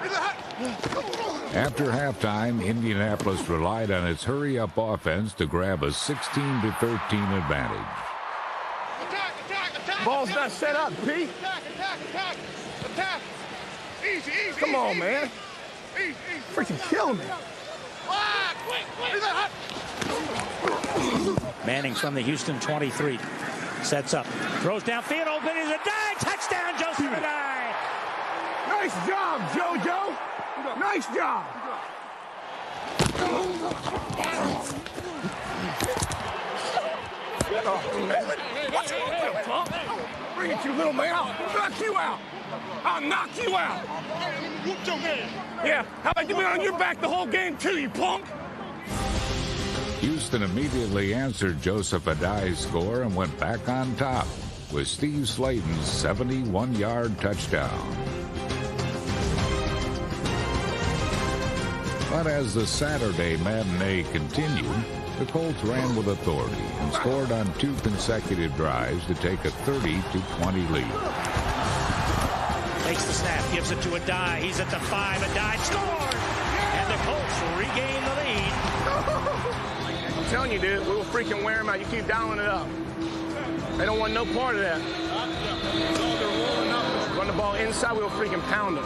After halftime, Indianapolis relied on its hurry-up offense to grab a 16-13 advantage. Attack. Ball's not set up, Pete. Attack. Easy. Come on, man. Easy. Freaking killing me. Manning from the Houston 23 sets up, throws downfield, open is a dive, touchdown, Joseph Adai. Nice job, JoJo. Nice job. Bring it, you little man. I'll knock you out. Yeah, how about you be on your back the whole game too, you punk? Houston immediately answered Joseph Adai's score and went back on top with Steve Slayton's 71-yard touchdown. But as the Saturday matinee continued, the Colts ran with authority and scored on 2 consecutive drives to take a 30-20 lead. Takes the snap, gives it to Adai. He's at the 5. Adai scored, and the Colts regain the lead. I'm telling you, dude, we will freaking wear them out. You keep dialing it up. They don't want no part of that. Run the ball inside, we will freaking pound them.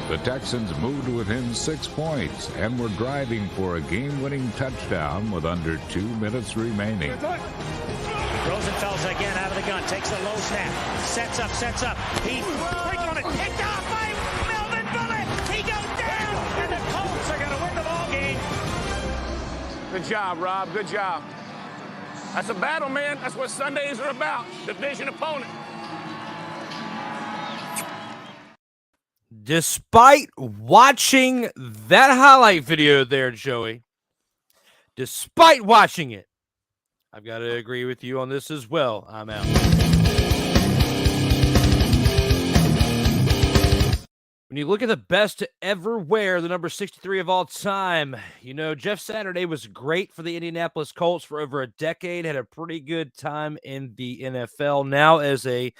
The Texans moved within 6 points and were driving for a game-winning touchdown with under 2 minutes remaining. Rosenfeld's again out of the gun, takes the low snap, sets up. He quick on it, picked off by Melvin Bullock. He goes down, and the Colts are going to win the ball game. Good job, Rob. Good job. That's a battle, man. That's what Sundays are about. Division opponent. Despite watching that highlight video there, Joey, despite watching it, I've got to agree with you on this as well. I'm out. When you look at the best to ever wear the number 63 of all time, you know, Jeff Saturday was great for the Indianapolis Colts for over a decade, had a pretty good time in the NFL. Now as a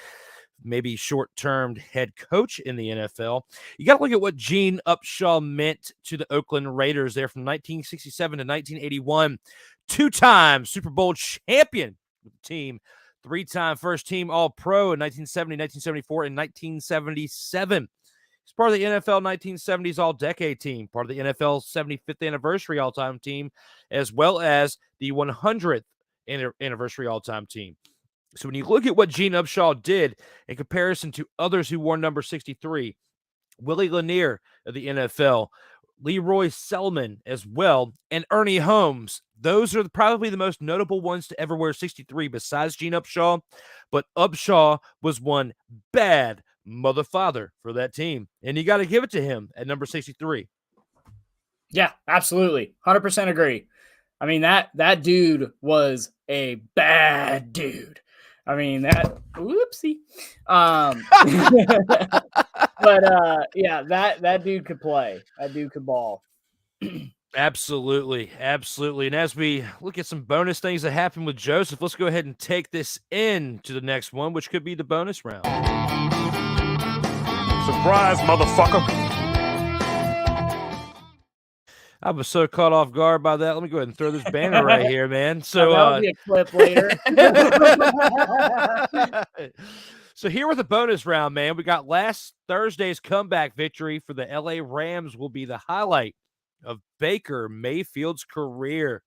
maybe short-term head coach in the NFL, you got to look at what Gene Upshaw meant to the Oakland Raiders there from 1967 to 1981. Two-time Super Bowl champion with the team, three-time first-team All-Pro in 1970, 1974, and 1977. He's part of the NFL 1970s All-Decade team, part of the NFL 75th Anniversary All-Time team, as well as the 100th Anniversary All-Time team. So when you look at what Gene Upshaw did in comparison to others who wore number 63, Willie Lanier of the NFL, Leroy Selman as well, and Ernie Holmes, those are probably the most notable ones to ever wear 63 besides Gene Upshaw. But Upshaw was one bad mother father for that team, and you got to give it to him at number 63. Yeah, absolutely. 100% agree. I mean, that dude was a bad dude. I mean, whoopsie. But yeah, that dude could play. That dude could ball. Absolutely. And as we look at some bonus things that happened with Joseph, let's go ahead and take this into the next one, which could be the bonus round. Surprise, motherfucker. I was so caught off guard by that. Let me go ahead and throw this banner right here, man. So that'll be a clip later. So here with the bonus round, man, we got last Thursday's comeback victory for the LA Rams will be the highlight of Baker Mayfield's career.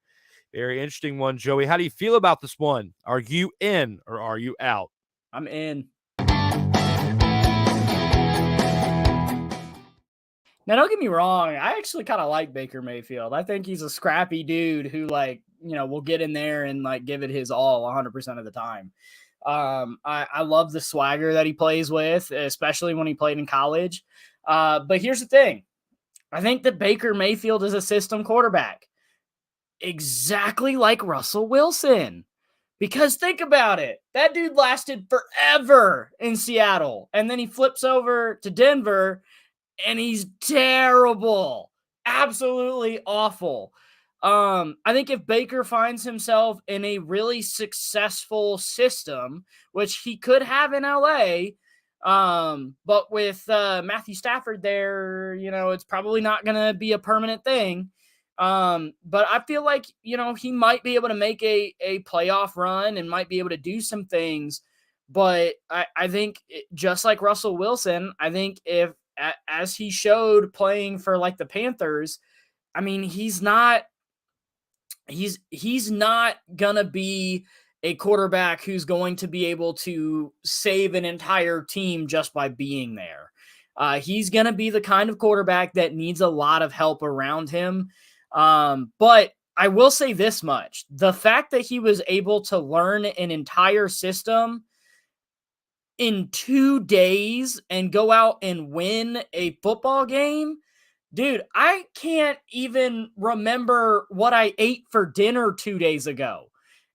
Very interesting one, Joey. How do you feel about this one? Are you in or are you out? I'm in. Now, don't get me wrong. I actually kind of like Baker Mayfield. I think he's a scrappy dude who, will get in there and, give it his all 100% of the time. I love the swagger that he plays with, especially when he played in college. But here's the thing. I think that Baker Mayfield is a system quarterback, exactly like Russell Wilson. Because think about it. That dude lasted forever in Seattle, and then he flips over to Denver, and he's terrible. Absolutely awful. I think if Baker finds himself in a really successful system, which he could have in LA, but with Matthew Stafford there, it's probably not going to be a permanent thing. But I feel like, he might be able to make a playoff run and might be able to do some things. But I think just like Russell Wilson, I think as he showed playing for the Panthers, I mean, he's not gonna be a quarterback who's going to be able to save an entire team just by being there. He's gonna be the kind of quarterback that needs a lot of help around him. But I will say this much: the fact that he was able to learn an entire system in 2 days and go out and win a football game, dude, I can't even remember what I ate for dinner 2 days ago.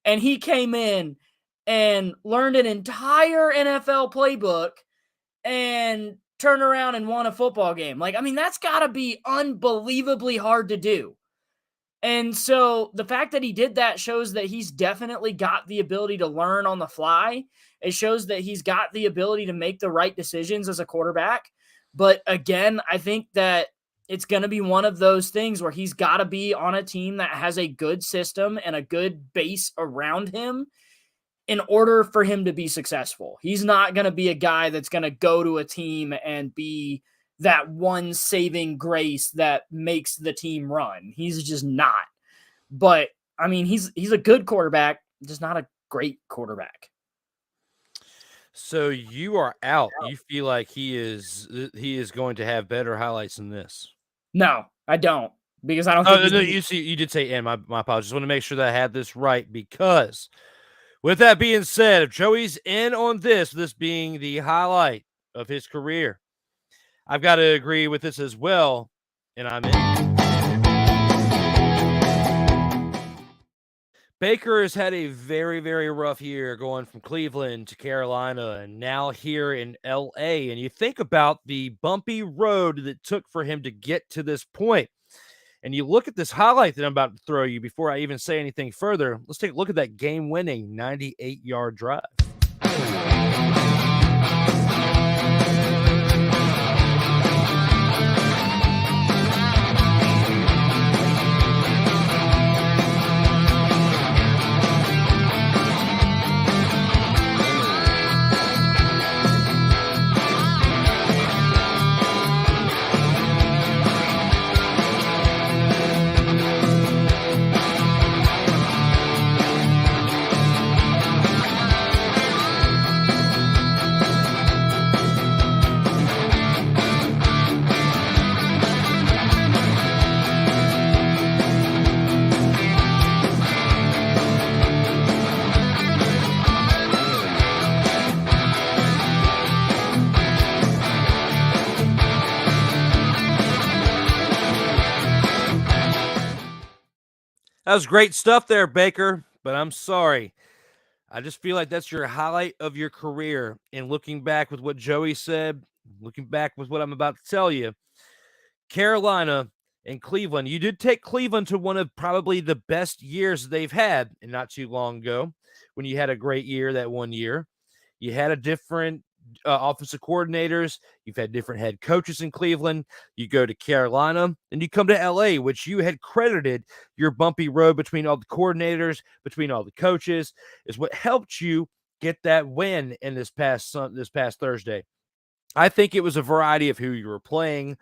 And he came in and learned an entire NFL playbook and turned around and won a football game. That's got to be unbelievably hard to do. And so the fact that he did that shows that he's definitely got the ability to learn on the fly. It shows that he's got the ability to make the right decisions as a quarterback. But again, I think that it's going to be one of those things where he's got to be on a team that has a good system and a good base around him in order for him to be successful. He's not going to be a guy that's going to go to a team and be that one saving grace that makes the team run. He's just not. But I mean, he's a good quarterback, just not a great quarterback. So you are out. You feel like he is going to have better highlights than this? No, I don't. because I don't think no, you did say and. My apologies. I want to make sure that I had this right, because with that being said, if Joey's in on this being the highlight of his career, I've got to agree with this as well, and I'm in. Baker has had a very, very rough year going from Cleveland to Carolina and now here in LA. And you think about the bumpy road that it took for him to get to this point. And you look at this highlight that I'm about to throw you before I even say anything further. Let's take a look at that game-winning 98-yard drive. That was great stuff there, Baker, but I'm sorry. I just feel like that's your highlight of your career. And looking back with what Joey said, looking back with what I'm about to tell you, Carolina and Cleveland, you did take Cleveland to one of probably the best years they've had, and not too long ago when you had a great year that one year. You had a different offensive coordinators. You've had different head coaches in Cleveland. You go to Carolina and you come to LA, which you had credited your bumpy road between all the coordinators, between all the coaches, is what helped you get that win in this past Thursday. I think it was a variety of who you were playing,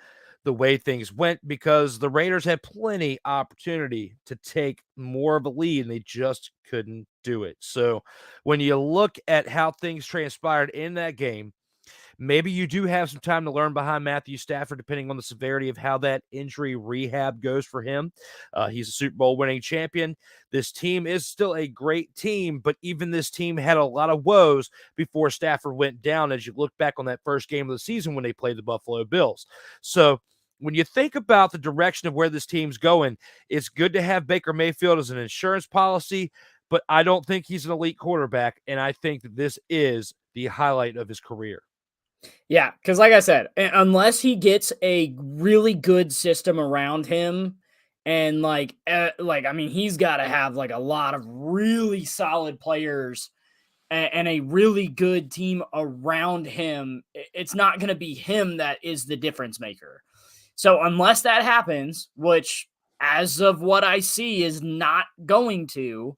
the way things went, because the Raiders had plenty opportunity to take more of a lead and they just couldn't do it. So when you look at how things transpired in that game, maybe you do have some time to learn behind Matthew Stafford, depending on the severity of how that injury rehab goes for him. He's a Super Bowl winning champion. This team is still a great team, but even this team had a lot of woes before Stafford went down, as you look back on that first game of the season when they played the Buffalo Bills. So when you think about the direction of where this team's going, it's good to have Baker Mayfield as an insurance policy, but I don't think he's an elite quarterback, and I think that this is the highlight of his career. Yeah, because like I said, unless he gets a really good system around him, and I mean, he's got to have like a lot of really solid players and a really good team around him. It's not going to be him that is the difference maker. So unless that happens, which as of what I see is not going to,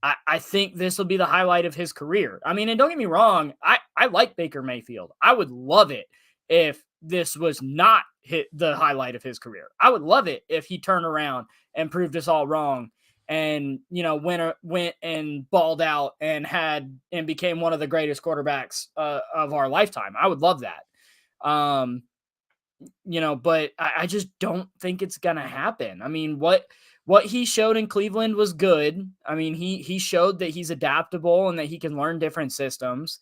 I think this will be the highlight of his career. I mean, and don't get me wrong, I like Baker Mayfield. I would love it if this was not the highlight of his career. I would love it if he turned around and proved us all wrong and, you know, went and balled out and became one of the greatest quarterbacks of our lifetime. I would love that. You know, but I just don't think it's going to happen. I mean, what he showed in Cleveland was good. I mean, he showed that he's adaptable and that he can learn different systems.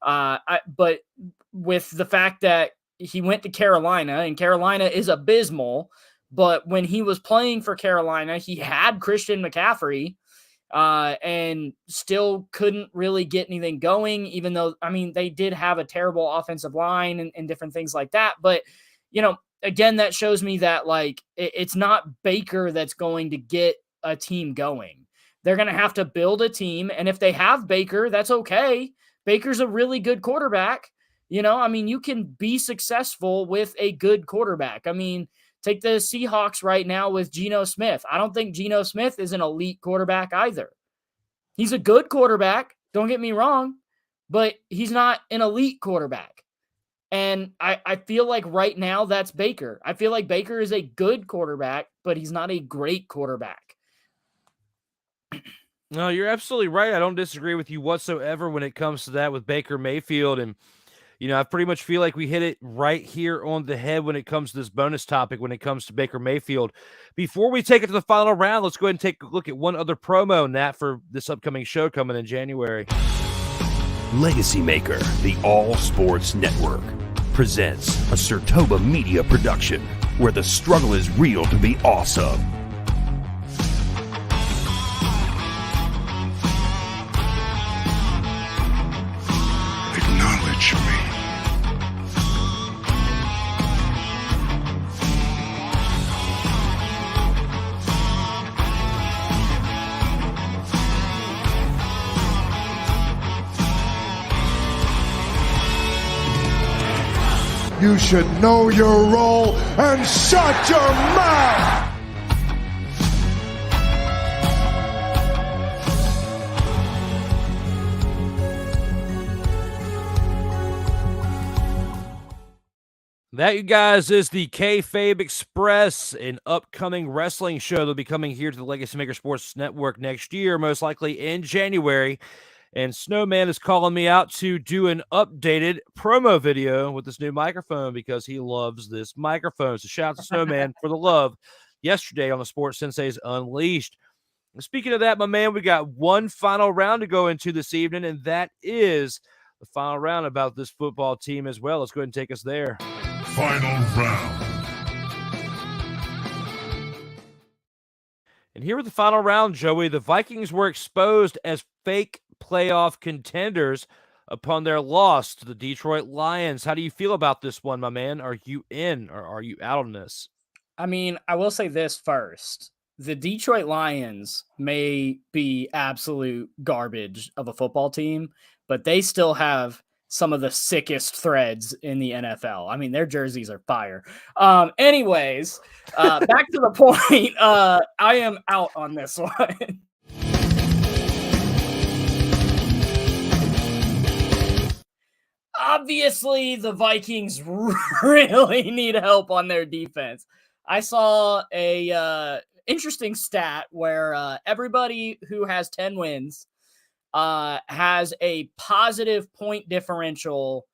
But with the fact that he went to Carolina, and Carolina is abysmal, but when he was playing for Carolina, he had Christian McCaffrey and still couldn't really get anything going, even though, I mean, they did have a terrible offensive line and different things like that. But, you know, again, that shows me that, like, it's not Baker that's going to get a team going. They're going to have to build a team. And if they have Baker, that's okay. Baker's a really good quarterback. You know, I mean, you can be successful with a good quarterback. I mean, take the Seahawks right now with Geno Smith. I don't think Geno Smith is an elite quarterback either. He's a good quarterback, don't get me wrong, but he's not an elite quarterback. And I feel like right now that's Baker. I feel like Baker is a good quarterback, but he's not a great quarterback. No, you're absolutely right. I don't disagree with you whatsoever when it comes to that with Baker Mayfield. And, I pretty much feel like we hit it right here on the head when it comes to this bonus topic, when it comes to Baker Mayfield. Before we take it to the final round, let's go ahead and take a look at one other promo, Nat, for this upcoming show coming in January. LegacyMaker, the All Sports Network, presents a SIRTOBA media production where the struggle is real to be awesome. Acknowledge me. You should know your role and shut your mouth! That, you guys, is the Kayfabe Express, an upcoming wrestling show that'll be coming here to the LegacyMaker Sports Network next year, most likely in January. And Snowman is calling me out to do an updated promo video with this new microphone because he loves this microphone. So shout out to Snowman for the love yesterday on the Sports Senseis Unleashed. And speaking of that, my man, we got one final round to go into this evening, and that is the final round about this football team as well. Let's go ahead and take us there. Final round. And here with the final round, Joey, the Vikings were exposed as fake playoff contenders upon their loss to the Detroit Lions. How do you feel about this one, my man? Are you in or are you out on this? I mean, I will say this first. The Detroit Lions may be absolute garbage of a football team, but they still have some of the sickest threads in the NFL. I mean, their jerseys are fire. Anyways, back to the point. I am out on this one. Obviously, the Vikings really need help on their defense. I saw a interesting stat where everybody who has 10 wins has a positive point differential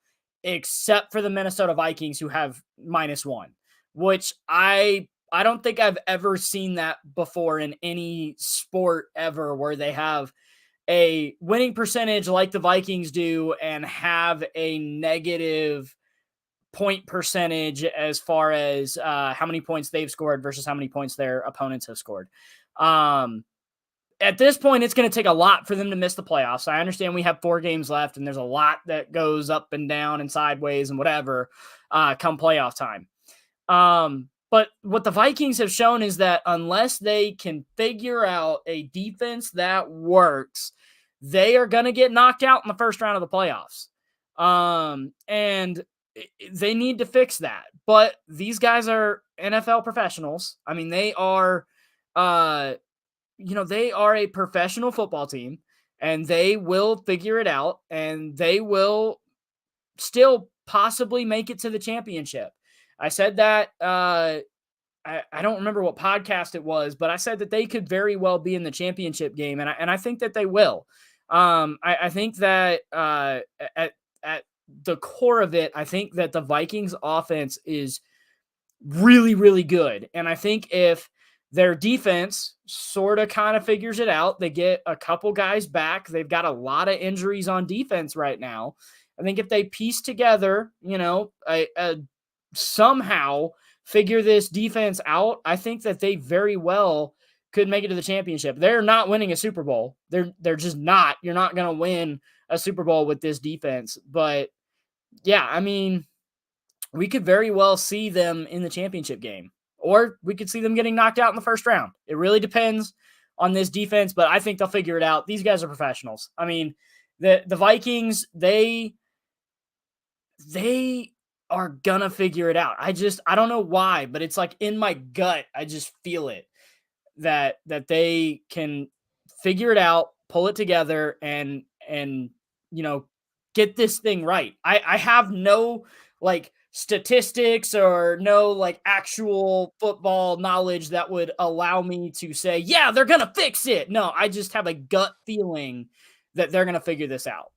except for the Minnesota Vikings, who have -1, which I don't think I've ever seen that before in any sport ever, where they have a winning percentage like the Vikings do and have a negative point percentage as far as how many points they've scored versus how many points their opponents have scored. At this point, it's going to take a lot for them to miss the playoffs. I understand we have 4 games left, and there's a lot that goes up and down and sideways and whatever come playoff time. But what the Vikings have shown is that unless they can figure out a defense that works, they are going to get knocked out in the first round of the playoffs. And they need to fix that. But these guys are NFL professionals. I mean, they are they are a professional football team, and they will figure it out, and they will still possibly make it to the championship. I said that, I don't remember what podcast it was, but I said that they could very well be in the championship game, and I think that they will. I think that at the core of it, I think that the Vikings offense is really, really good. And I think if their defense sort of kind of figures it out, they get a couple guys back. They've got a lot of injuries on defense right now. I think if they piece together, somehow figure this defense out, I think that they very well could make it to the championship. They're not winning a Super Bowl. They're just not. You're not going to win a Super Bowl with this defense. But yeah, I mean, we could very well see them in the championship game, or we could see them getting knocked out in the first round. It really depends on this defense, but I think they'll figure it out. These guys are professionals. I mean, the Vikings, they are gonna figure it out. I don't know why, but it's like in my gut, I just feel it that they can figure it out, pull it together, and get this thing right. I have no statistics or no actual football knowledge that would allow me to say, yeah, they're going to fix it. No, I just have a gut feeling that they're going to figure this out.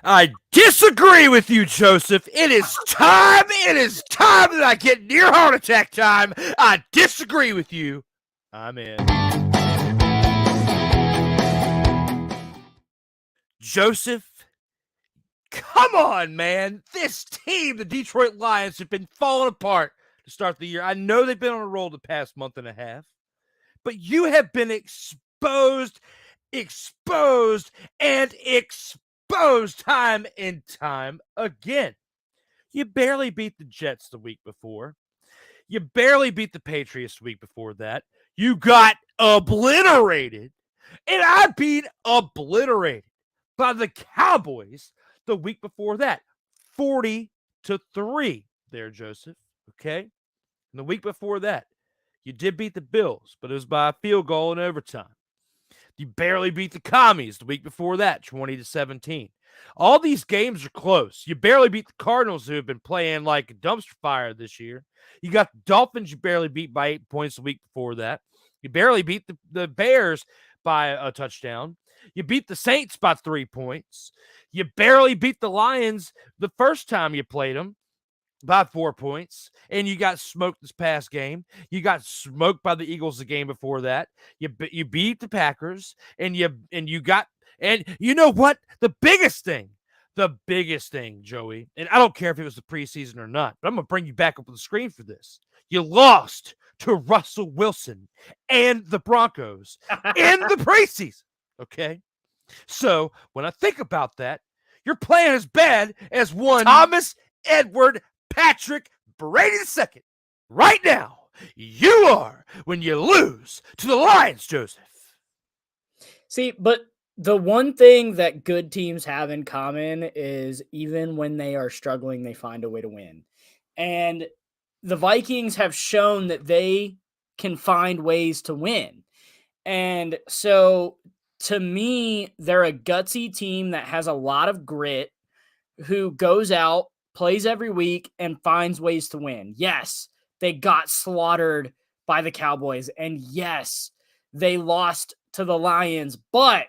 I disagree with you, Joseph. It is time that I get near heart attack time. I disagree with you. I'm in. Joseph, come on, man. This team, the Detroit Lions, have been falling apart to start the year. I know they've been on a roll the past month and a half, but you have been exposed time and time again. You barely beat the Jets the week before. You barely beat the Patriots the week before that. You got obliterated, and I beat obliterated by the Cowboys the week before that. 40-3 there, Joseph. Okay? And the week before that, you did beat the Bills, but it was by a field goal in overtime. You barely beat the Commies the week before that, 20-17. All these games are close. You barely beat the Cardinals, who have been playing like a dumpster fire this year. You got the Dolphins you barely beat by 8 points the week before that. You barely beat the Bears by a touchdown. You beat the Saints by 3 points. You barely beat the Lions the first time you played them by 4 points, and you got smoked this past game. You got smoked by the Eagles the game before that. You beat the Packers, and you know what? The biggest thing, Joey, and I don't care if it was the preseason or not, but I'm going to bring you back up on the screen for this. You lost to Russell Wilson and the Broncos in the preseason, okay? So when I think about that, you're playing as bad as one Thomas Edward Patrick Brady II. Right now, you are when you lose to the Lions, Joseph. See, but the one thing that good teams have in common is even when they are struggling, they find a way to win. And the Vikings have shown that they can find ways to win. And so to me, they're a gutsy team that has a lot of grit, who goes out, plays every week, and finds ways to win. Yes, they got slaughtered by the Cowboys. And yes, they lost to the Lions. But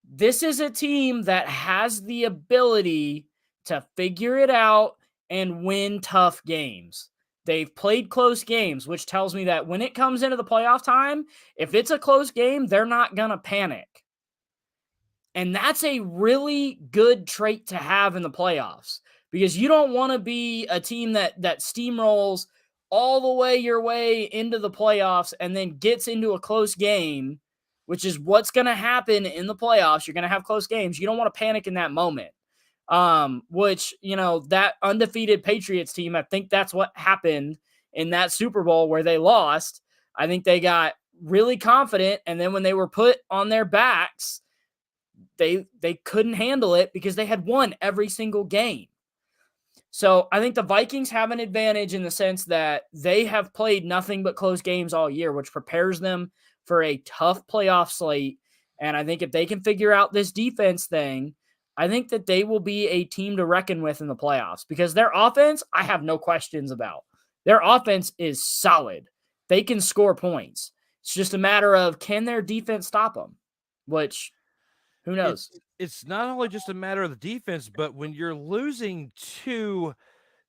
this is a team that has the ability to figure it out and win tough games. They've played close games, which tells me that when it comes into the playoff time, if it's a close game, they're not going to panic. And that's a really good trait to have in the playoffs, because you don't want to be a team that steamrolls all the way your way into the playoffs and then gets into a close game, which is what's going to happen in the playoffs. You're going to have close games. You don't want to panic in that moment. Which, that undefeated Patriots team, I think that's what happened in that Super Bowl where they lost. I think they got really confident, and then when they were put on their backs, they couldn't handle it because they had won every single game. So I think the Vikings have an advantage in the sense that they have played nothing but close games all year, which prepares them for a tough playoff slate. And I think if they can figure out this defense thing, I think that they will be a team to reckon with in the playoffs, because their offense, I have no questions about. Their offense is solid. They can score points. It's just a matter of, can their defense stop them? Which, who knows? It's not only just a matter of the defense, but when you're losing to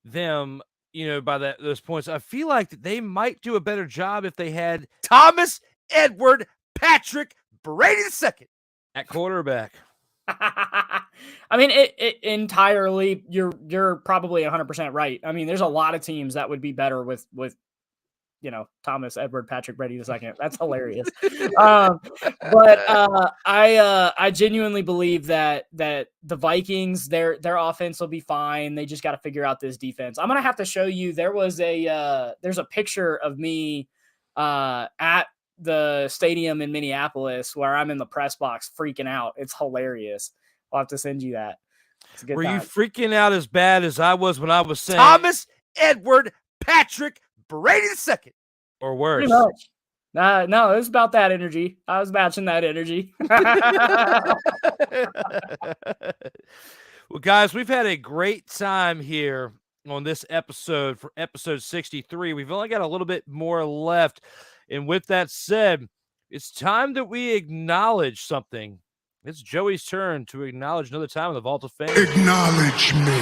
them, by those points, I feel like that they might do a better job if they had Thomas Edward Patrick Brady II at quarterback. I mean, it entirely, you're probably 100% right. I mean, there's a lot of teams that would be better with Thomas Edward Patrick Brady II. That's hilarious. But I genuinely believe that the Vikings, their offense will be fine. They just got to figure out this defense. I'm gonna have to show you. There's a picture of me at the stadium in Minneapolis where I'm in the press box freaking out. It's hilarious. I'll have to send you that. Were you freaking out as bad as I was when I was saying Thomas Edward Patrick Brady II, or worse? Pretty much. No, it was about that energy. I was matching that energy. Well, guys, we've had a great time here on this episode for episode 63. We've only got a little bit more left. And with that said, it's time that we acknowledge something It's Joey's turn to acknowledge another time in the Vault of Fame. Acknowledge me.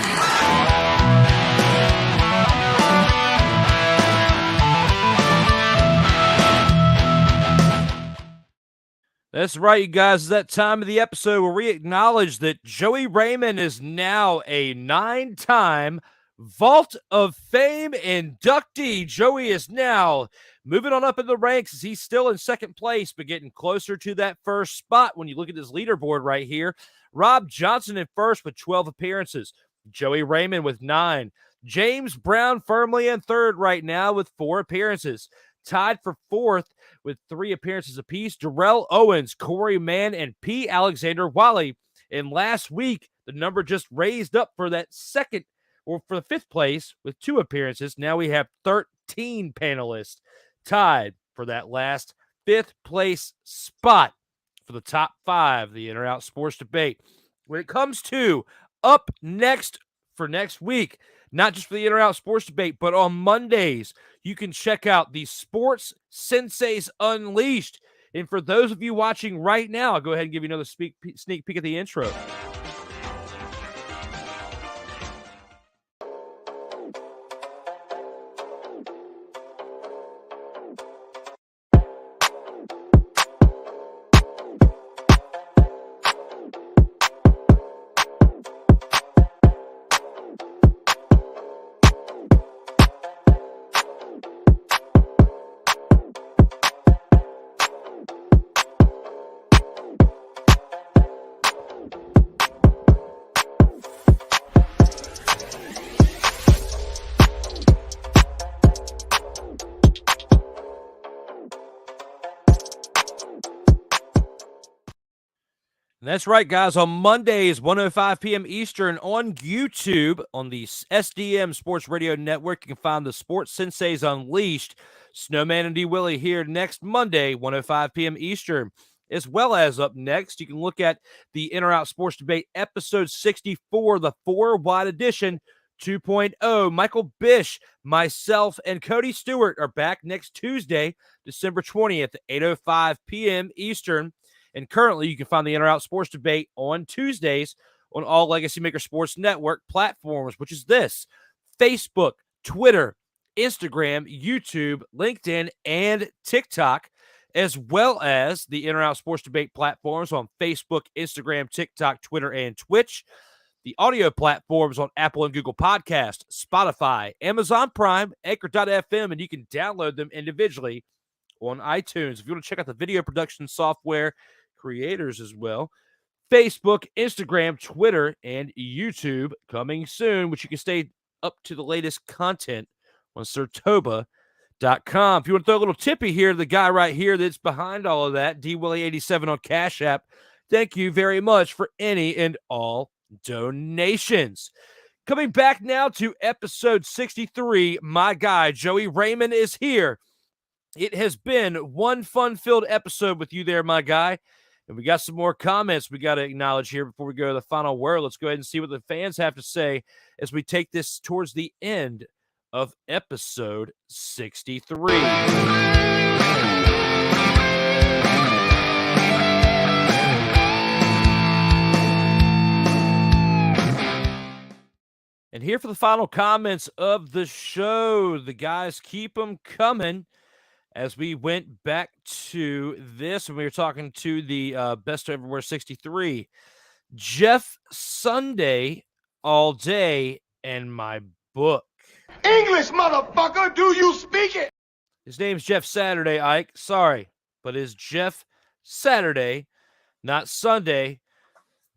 That's right, you guys. It's that time of the episode where we acknowledge that Joey Raymond is now a 9-time Vault of Fame inductee. Joey is now moving on up in the ranks as he's still in second place, but getting closer to that first spot when you look at his leaderboard right here. Rob Johnson in first with 12 appearances. Joey Raymond with 9. James Brown firmly in third right now with 4 appearances. Tied for fourth with 3 appearances apiece, Darrell Owens, Corey Mann, and P. Alexander Wally. And last week, the number just raised up for that second, or for the 5th place with 2 appearances. Now we have 13 panelists tied for that last 5th place spot for the top 5, the In or Out Sports Debate. When it comes to up next for next week, not just for the In or Out Sports Debate, but on Mondays, you can check out the Sports Senseis Unleashed. And for those of you watching right now, I'll go ahead and give you another sneak peek at the intro. And that's right, guys. On Mondays, 1:05 p.m. Eastern on YouTube on the SDM Sports Radio Network, you can find the Sports Senseis Unleashed. Snowman and D. Willie here next Monday, 1:05 p.m. Eastern. As well as up next, you can look at the In or Out Sports Debate episode 64, the 4-wide edition 2.0. Michael Bish, myself, and Cody Stewart are back next Tuesday, December 20th, 8:05 p.m. Eastern. And currently, you can find the In or Out Sports Debate on Tuesdays on all LegacyMaker Sports Network platforms, which is this: Facebook, Twitter, Instagram, YouTube, LinkedIn, and TikTok, as well as the In or Out Sports Debate platforms on Facebook, Instagram, TikTok, Twitter, and Twitch. The audio platforms on Apple and Google Podcast, Spotify, Amazon Prime, Anchor.fm, and you can download them individually on iTunes. If you want to check out the video production software creators as well, Facebook, Instagram, Twitter, and YouTube coming soon, which you can stay up to the latest content on SIRTOBA.com. If you want to throw a little tippy here to the guy right here that's behind all of that, DWillie87 on Cash App, thank you very much for any and all donations. Coming back now to episode 63, my guy Joey Raymond is here. It has been one fun-filled episode with you there, my guy. And we got some more comments we got to acknowledge here before we go to the final word. Let's go ahead and see what the fans have to say as we take this towards the end of episode 63. And here for the final comments of the show. The guys keep them coming. As we went back to this, and we were talking to the Best Everywhere 63, Jeff Sunday all day and my book. English, motherfucker, do you speak it? His name's Jeff Saturday, Ike. Sorry, but it's Jeff Saturday, not Sunday.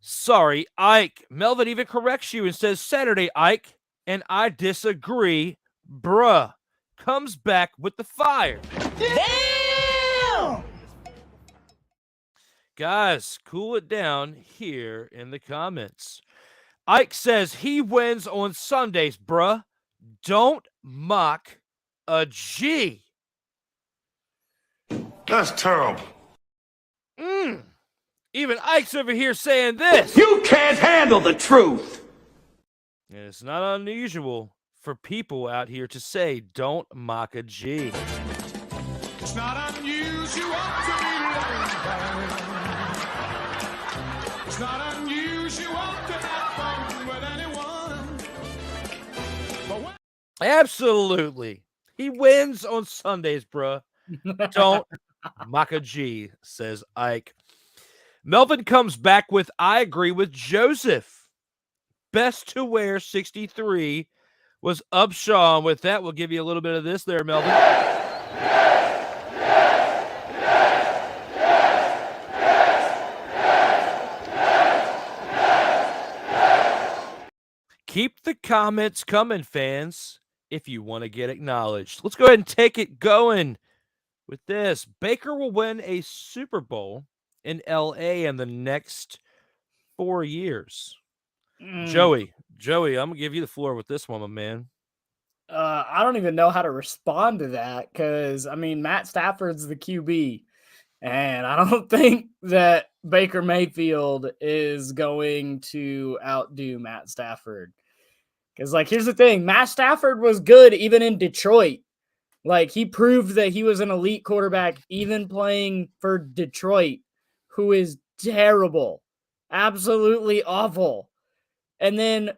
Sorry, Ike. Melvin even corrects you and says Saturday, Ike, and I disagree, bruh. Comes back with the fire. Damn! Guys, cool it down here in the comments. Ike says he wins on Sundays, bruh. Don't mock a G. That's terrible. Even Ike's over here saying this. You can't handle the truth. And it's not unusual for people out here to say, don't mock a G. It's not unusual to be loved. Absolutely. He wins on Sundays, bruh. Don't Maka G, says Ike. Melvin comes back with, I agree with Joseph. Best to wear 63 was Upshaw. With that, we'll give you a little bit of this there, Melvin. Keep the comments coming, fans, if you want to get acknowledged. Let's go ahead and take it going with this. Baker will win a Super Bowl in LA in the next 4 years. Joey, I'm gonna give you the floor with this one, my man. I don't even know how to respond to that because I mean Matt Stafford's the QB, and I don't think that Baker Mayfield is going to outdo Matt Stafford. Because like here's the thing, Matt Stafford was good even in Detroit. Like he proved that he was an elite quarterback even playing for Detroit, who is terrible, absolutely awful. And then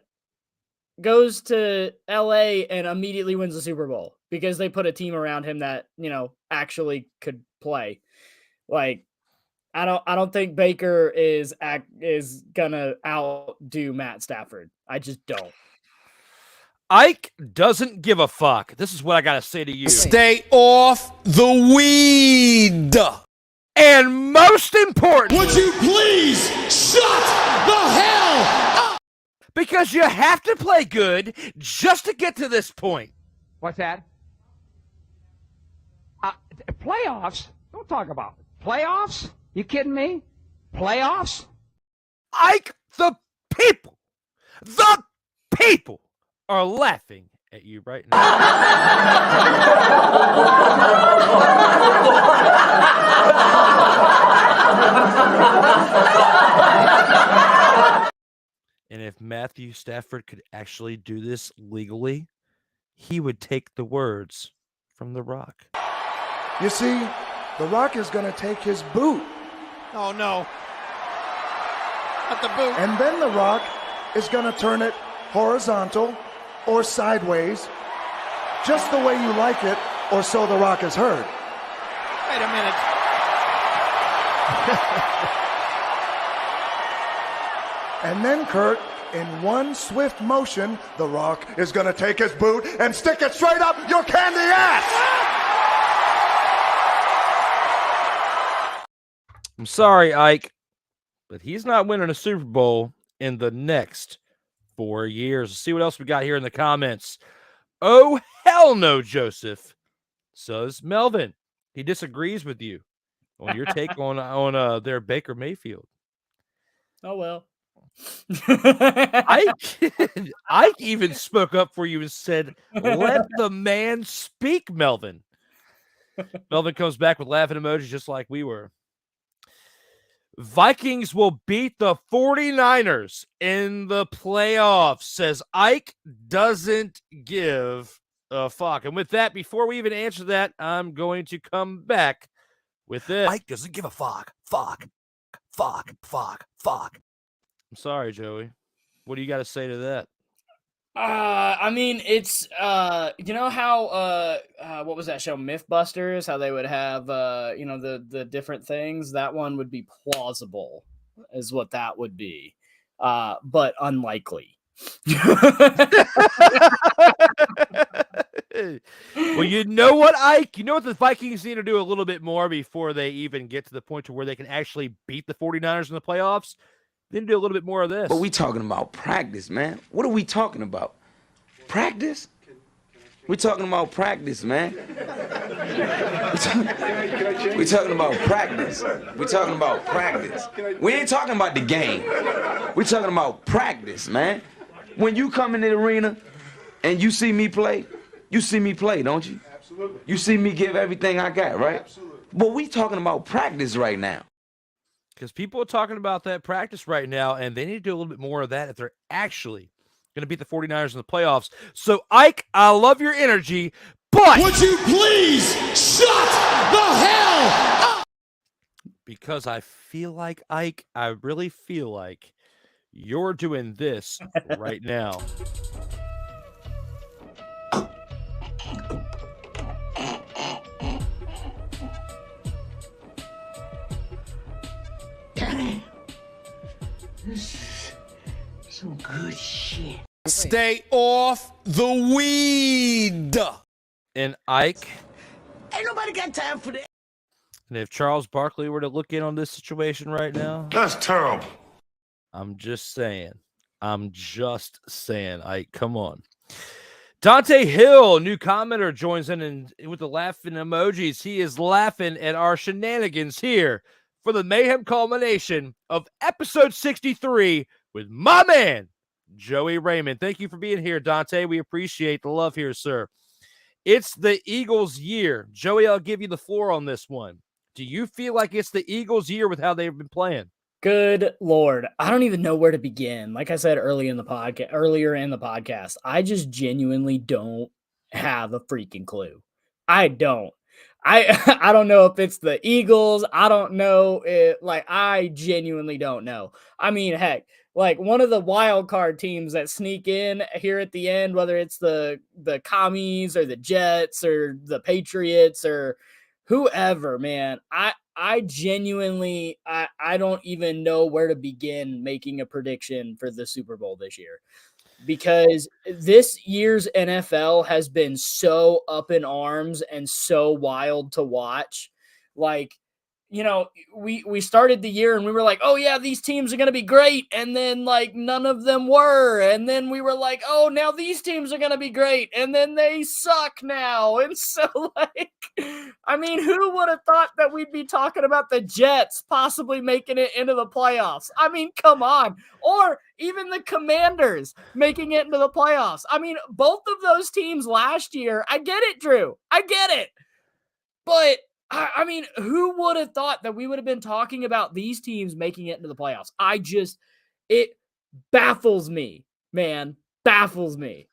goes to LA and immediately wins the Super Bowl because they put a team around him that, actually could play. Like, I don't think Baker is gonna outdo Matt Stafford. I just don't. Ike doesn't give a fuck. This is what I gotta say to you. Stay off the weed. And most important, would you please shut the hell up? Because you have to play good just to get to this point. What's that? Playoffs? Don't talk about it. Playoffs? You kidding me? Playoffs? Ike, the people are laughing at you right now. And if Matthew Stafford could actually do this legally, he would take the words from The Rock. You see, The Rock is going to take his boot. Oh, no. Not the boot. And then The Rock is going to turn it horizontal or sideways, just the way you like it, or so The Rock has heard. Wait a minute. And then, Kurt, in one swift motion, The Rock is going to take his boot and stick it straight up your candy ass! I'm sorry, Ike, but he's not winning a Super Bowl in the next 4 years. Let's see what else we got here in the comments. Oh, hell no, Joseph, says Melvin. He disagrees with you on your take on their Baker Mayfield. Oh, well. Ike even spoke up for you and said, let the man speak, Melvin. Melvin comes back with laughing emojis just like we were. Vikings will beat the 49ers in the playoffs, says Ike doesn't give a fuck. And with that, before we even answer that, I'm going to come back with this. Ike doesn't give a fuck. Fuck. I'm sorry, Joey. What do you got to say to that? I mean, it's you know how what was that show, Mythbusters? How they would have the different things. That one would be plausible, is what that would be, but unlikely. Well, you know what, Ike? You know what the Vikings need to do a little bit more before they even get to the point to where they can actually beat the 49ers in the playoffs? They need to do a little bit more of this. But we talking about practice, man. What are we talking about? Practice? We talking about practice, man. We talking about practice. We talking about practice. We ain't talking about the game. We talking about practice, man. When you come in the arena and you see me play, don't you? Absolutely. You see me give everything I got, right? Absolutely. But we talking about practice right now. Because people are talking about that practice right now, and they need to do a little bit more of that if they're actually going to beat the 49ers in the playoffs. So, Ike, I love your energy, but... would you please shut the hell up? Because I feel like, Ike, I really feel like you're doing this right now. good shit. Stay off the weed. And Ike. Ain't nobody got time for that. And if Charles Barkley were to look in on this situation right now, That's terrible. I'm just saying, Ike, come on. Dante Hill, new commenter, joins in and with the laughing emojis. He is laughing at our shenanigans here for the mayhem culmination of episode 63 with my man, Joey Raymond. Thank you for being here, Dante. We appreciate the love here, sir. It's the Eagles' year. Joey, I'll give you the floor on this one. Do you feel like it's the Eagles' year with how they've been playing? Good Lord. I don't even know where to begin. Like I said earlier in the podcast, I just genuinely don't have a freaking clue. I don't. I don't know if it's the Eagles. I don't know. I genuinely don't know. I mean, heck, like one of the wild card teams that sneak in here at the end, whether it's the Commies or the Jets or the Patriots or whoever, man, I genuinely, I don't even know where to begin making a prediction for the Super Bowl this year, because this year's NFL has been so up in arms and so wild to watch. Like, you know, we started the year and we were like, oh yeah, these teams are going to be great. And then like none of them were. And then we were like, oh, now these teams are going to be great. And then they suck now. And so like, I mean, who would have thought that we'd be talking about the Jets possibly making it into the playoffs? I mean, come on. Or even the Commanders making it into the playoffs. I mean, both of those teams last year, I get it, Drew. I get it. But I mean, who would have thought that we would have been talking about these teams making it into the playoffs? It baffles me, man. Baffles me.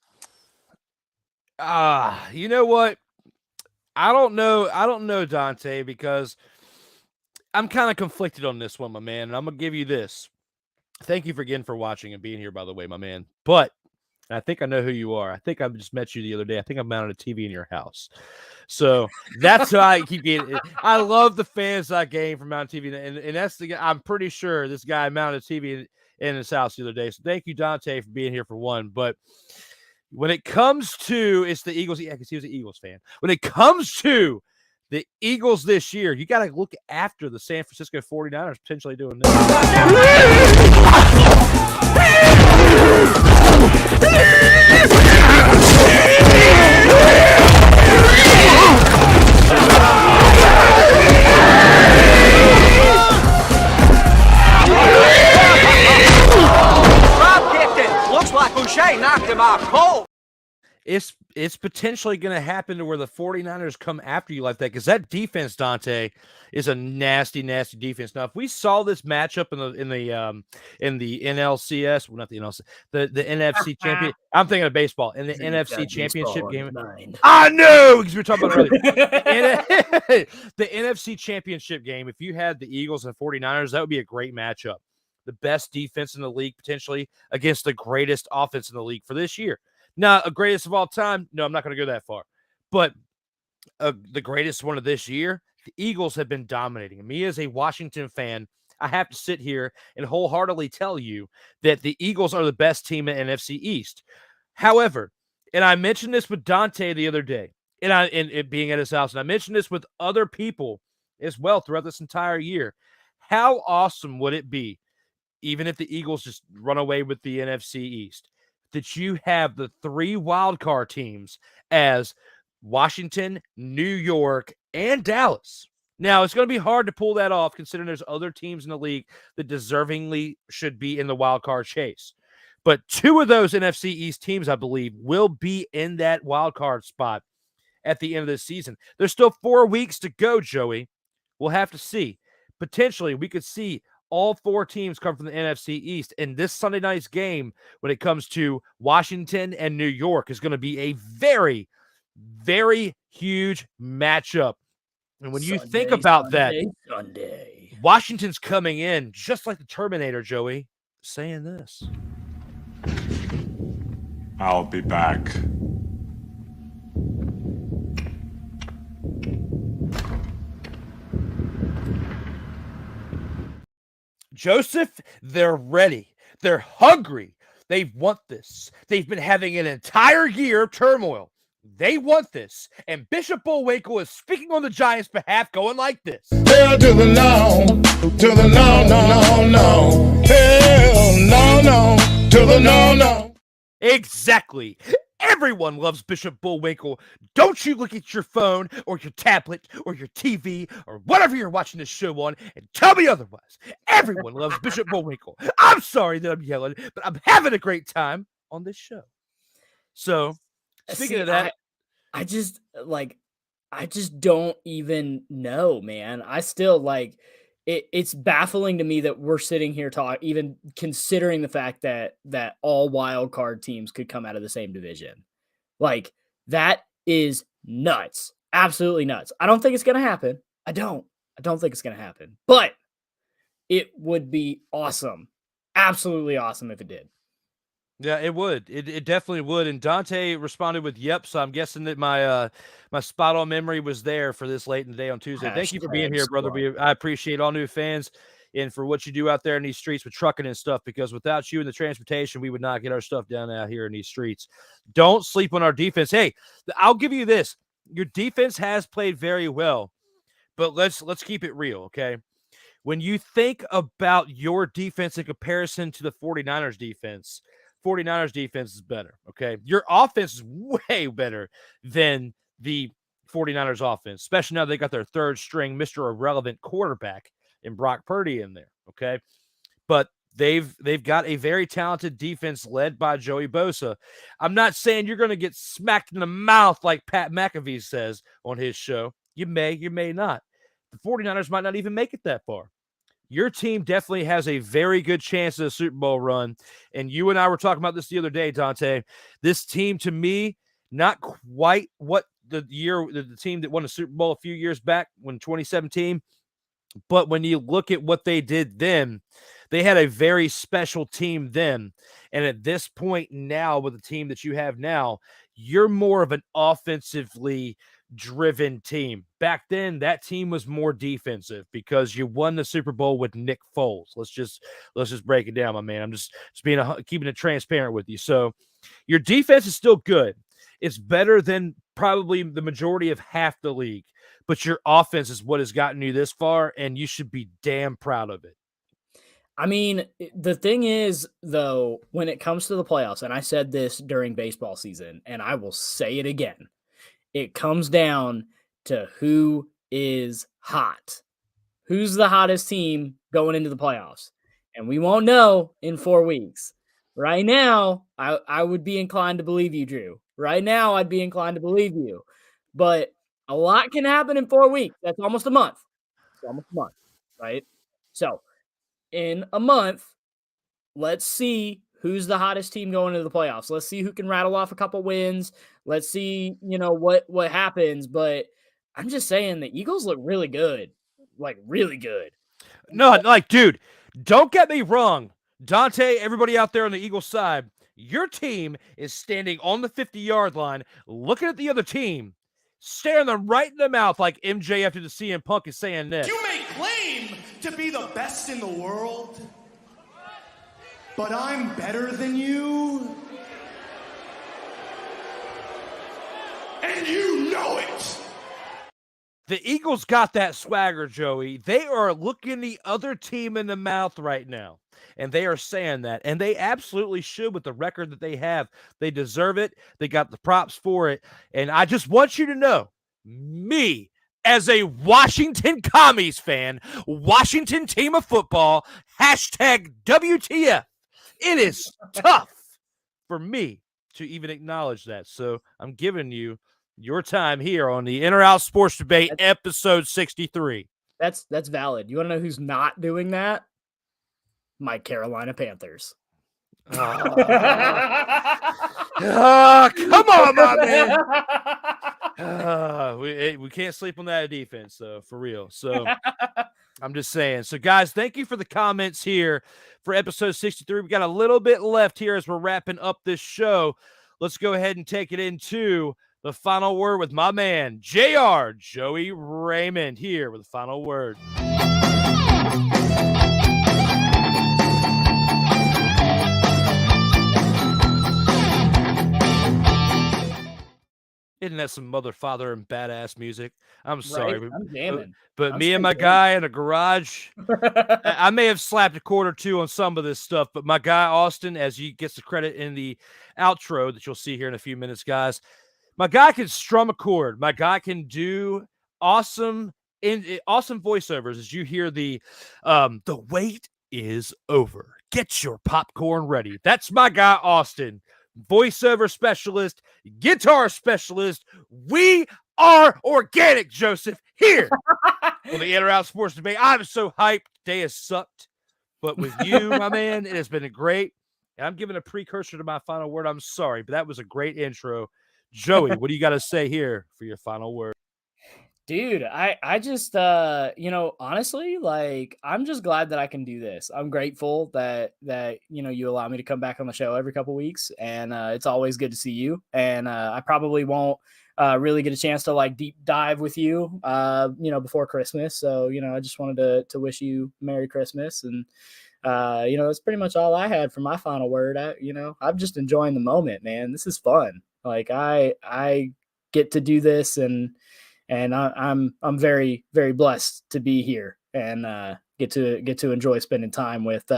You know what? I don't know, Dante, because I'm kind of conflicted on this one, my man. And I'm going to give you this. Thank you again for watching and being here, by the way, my man. But I think I know who you are. I think I just met you the other day. I think I mounted a TV in your house. So that's why I keep getting. I love the fans I gained from mounting TV, and that's the guy. I'm pretty sure this guy mounted a TV in his house the other day. So thank you, Dante, for being here for one. But when it comes to it's the Eagles, yeah, because he was an Eagles fan. When it comes to the Eagles this year, you got to look after the San Francisco 49ers potentially doing this. Looks like Boucher knocked him out cold. It's potentially going to happen to where the 49ers come after you like that, because that defense, Dante, is a nasty, nasty defense. Now, if we saw this matchup in the NLCS, well, not the NLC, the NFC champion. I'm thinking of baseball in the NFC championship game. I know, because we were talking about earlier. The NFC championship game. If you had the Eagles and 49ers, that would be a great matchup. The best defense in the league potentially against the greatest offense in the league for this year. Not a greatest of all time. No, I'm not going to go that far. But the greatest one of this year, the Eagles have been dominating. And me as a Washington fan, I have to sit here and wholeheartedly tell you that the Eagles are the best team in NFC East. However, and I mentioned this with Dante the other day, and it being at his house, and I mentioned this with other people as well throughout this entire year. How awesome would it be, even if the Eagles just run away with the NFC East, that you have the 3 wildcard teams as Washington, New York, and Dallas. Now, it's going to be hard to pull that off considering there's other teams in the league that deservingly should be in the wildcard chase. But 2 of those NFC East teams, I believe, will be in that wildcard spot at the end of this season. There's still 4 weeks to go, Joey. We'll have to see. Potentially, we could see all 4 teams come from the NFC East. And this Sunday night's game, when it comes to Washington and New York, is going to be a very, very huge matchup. And when you think about Sunday. Washington's coming in just like the Terminator, Joey, saying this. I'll be back. Joseph, they're ready. They're hungry. They want this. They've been having an entire year of turmoil. They want this. And Bishop Bullwinkle is speaking on the Giants' behalf, going like this. Hell to the no, to the no, no, no, no. Hell no, no, to the no, no. Exactly. Everyone loves Bishop Bullwinkle. Don't you look at your phone or your tablet or your TV or whatever you're watching this show on and tell me otherwise. Everyone loves Bishop Bullwinkle. I'm sorry that I'm yelling, but I'm having a great time on this show. So, speaking of that, I just don't even know, man. I still it's baffling to me that we're sitting here even considering the fact that all wild card teams could come out of the same division. Like, that is nuts. Absolutely nuts. I don't think it's going to happen. I don't think it's going to happen, but it would be awesome. Absolutely awesome if it did. yeah, it would. It definitely would. And Dante responded with "yep." So I'm guessing that my my spot on memory was there for this late in the day on Tuesday. Thank you for being here, brother. I appreciate all new fans and for what you do out there in these streets with trucking and stuff. Because without you and the transportation, we would not get our stuff down out here in these streets. Don't sleep on our defense. Hey, I'll give you this: your defense has played very well, but let's keep it real, okay? When you think about your defense in comparison to the 49ers defense. 49ers defense is better, okay? Your offense is way better than the 49ers offense, especially now they got their third string Mr. Irrelevant quarterback in Brock Purdy in there, okay? But they've got a very talented defense led by Joey Bosa. I'm not saying you're going to get smacked in the mouth like Pat McAfee says on his show. You may not. The 49ers might not even make it that far. Your team definitely has a very good chance at a Super Bowl run. And you and I were talking about this the other day, Dante. This team, to me, not quite what the team that won a Super Bowl a few years back when 2017. But when you look at what they did then, they had a very special team then. And at this point now, with the team that you have now, you're more of an offensively driven team. Back then, that team was more defensive because you won the Super Bowl with Nick Foles. Let's just break it down, my man. I'm just keeping it transparent with you. So your defense is still good. It's better than probably the majority of half the league, but your offense is what has gotten you this far, and you should be damn proud of it. I mean, the thing is, though, when it comes to the playoffs, and I said this during baseball season, and I will say it again, it comes down to who is hot. Who's the hottest team going into the playoffs? And we won't know in 4 weeks. Right now, I would be inclined to believe you, Drew. Right now, I'd be inclined to believe you. But a lot can happen in 4 weeks. That's almost a month. It's almost a month, right? So, in a month, let's see who's the hottest team going into the playoffs. Let's see who can rattle off a couple wins. Let's see, what happens. But I'm just saying the Eagles look really good, like really good. No, dude, don't get me wrong. Dante, everybody out there on the Eagles side, your team is standing on the 50-yard line, looking at the other team, staring them right in the mouth like MJ after the CM Punk is saying this. You may claim to be the best in the world, but I'm better than you. And you know it. The Eagles got that swagger, Joey. They are looking the other team in the mouth right now. And they are saying that. And they absolutely should with the record that they have. They deserve it. They got the props for it. And I just want you to know, me, as a Washington Commies fan, Washington team of football, #WTF, it is tough for me to even acknowledge that. So I'm giving you your time here on the In or Out Sports Debate, episode 63. That's valid. You want to know who's not doing that? My Carolina Panthers. Come on, my man. We can't sleep on that defense, though, for real. So I'm just saying. So, guys, thank you for the comments here for episode 63. We got a little bit left here as we're wrapping up this show. Let's go ahead and take it into the final word with my man, JR, Joey Raymond, here with the final word. Isn't that some mother, father, and badass music? I'm sorry, Right? I'm jamming. but I'm me and my straight guy in a garage, I may have slapped a chord or two on some of this stuff, but my guy Austin, as he gets the credit in the outro that you'll see here in a few minutes, guys, my guy can strum a chord. My guy can do awesome voiceovers as you hear the wait is over. Get your popcorn ready. That's my guy Austin, voiceover specialist, guitar specialist. We are organic, Joseph, here on the In or Out Sports Debate. I'm so hyped. Day has sucked, but with you, my man, it has been great. And I'm giving a precursor to my final word. I'm sorry, but that was a great intro. Joey, what do you got to say here for your final word? Dude, I just honestly, like, I'm just glad that I can do this. I'm grateful that you allow me to come back on the show every couple weeks, and it's always good to see you. And I probably won't really get a chance to like deep dive with you before Christmas. So, I just wanted to wish you Merry Christmas, and that's pretty much all I had for my final word. I'm just enjoying the moment, man. This is fun. Like I get to do this, and I'm very, very blessed to be here and get to enjoy spending time with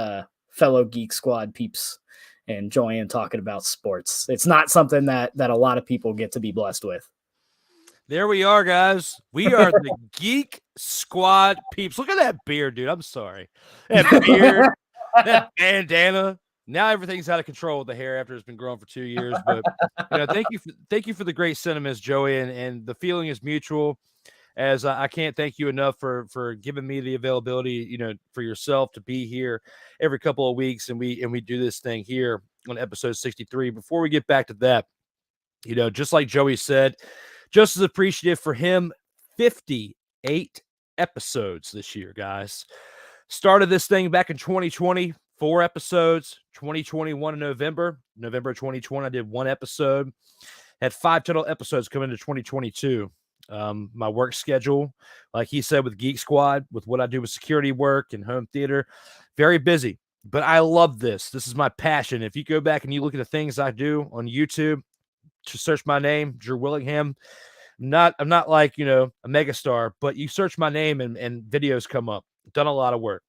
fellow Geek Squad peeps and enjoying talking about sports. It's not something that a lot of people get to be blessed with. There we are, guys. We are the Geek Squad peeps. Look at that beard, dude. I'm sorry. That beard, that bandana. Now everything's out of control with the hair after it's been growing for 2 years. But thank you for the great sentiments, Joey, and the feeling is mutual. As I can't thank you enough for giving me the availability, for yourself to be here every couple of weeks, and we do this thing here on episode 63. Before we get back to that, just like Joey said, just as appreciative for him, 58 episodes this year, guys. Started this thing back in 2020. 4 episodes, 2021 in November of 2020, I did 1 episode, had 5 total episodes coming into 2022. My work schedule, like he said, with Geek Squad, with what I do with security work and home theater, very busy, but I love this. This is my passion. If you go back and you look at the things I do on YouTube, just search my name, Drew Willingham. I'm not like, a megastar, but you search my name and videos come up. Done a lot of work.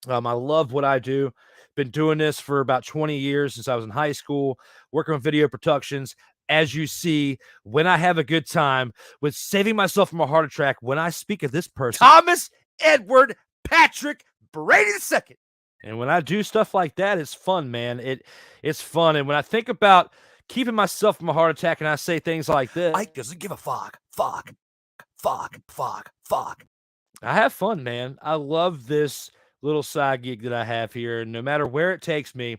I love what I do. Been doing this for about 20 years since I was in high school, working on video productions. As you see, when I have a good time with saving myself from a heart attack, when I speak of this person, Thomas Edward Patrick Brady II. And when I do stuff like that, it's fun, man. It's fun. And when I think about keeping myself from a heart attack and I say things like this, Ike doesn't give a fuck. I have fun, man. I love this little side gig that I have here. And no matter where it takes me,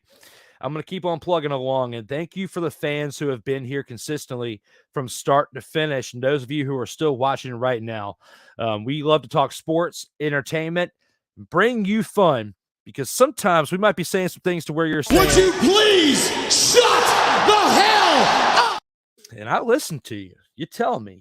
I'm going to keep on plugging along. And thank you for the fans who have been here consistently from start to finish. And those of you who are still watching right now, we love to talk sports, entertainment, bring you fun, because sometimes we might be saying some things to where you're saying, would you please shut the hell up? And I listen to you. You tell me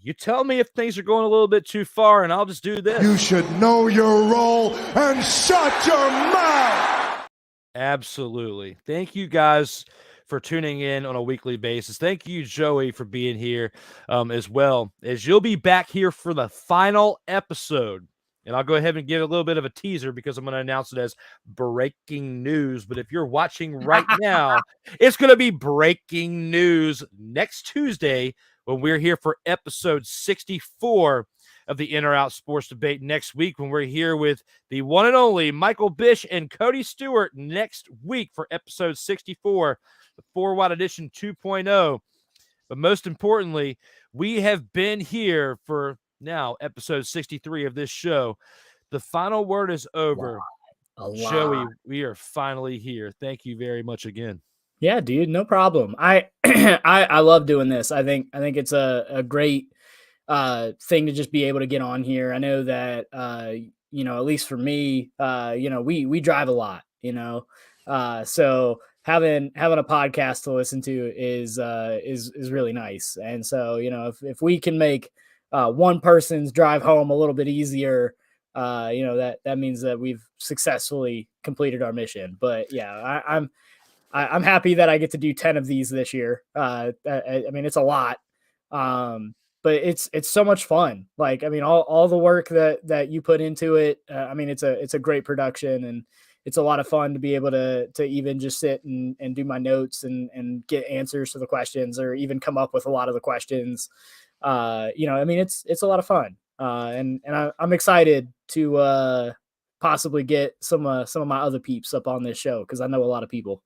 if things are going a little bit too far, and I'll just do this. You should know your role and shut your mouth. Absolutely. Thank you guys for tuning in on a weekly basis. Thank you, Joey, for being here as well, as you'll be back here for the final episode. And I'll go ahead and give a little bit of a teaser because I'm going to announce it as breaking news. But if you're watching right now, it's going to be breaking news next Tuesday when we're here for episode 64 of the In or Out Sports Debate. Next week when we're here with the one and only Michael Bish and Cody Stewart next week for episode 64, the 4-Wide Edition 2.0. But most importantly, we have been here for now episode 63 of this show. The final word is over. Joey, we are finally here. Thank you very much again. Yeah, dude, no problem. I love doing this. I think it's a great thing to just be able to get on here. I know that at least for me, we drive a lot, so having a podcast to listen to is really nice. And so, if we can make one person's drive home a little bit easier, that means that we've successfully completed our mission. But yeah, I'm happy that I get to do 10 of these this year. I mean, it's a lot, But it's so much fun. Like, I mean, all the work that you put into it. I mean, it's a great production, and it's a lot of fun to be able to even just sit and do my notes and get answers to the questions, or even come up with a lot of the questions. I mean, it's a lot of fun. And I'm excited to possibly get some of my other peeps up on this show, because I know a lot of people.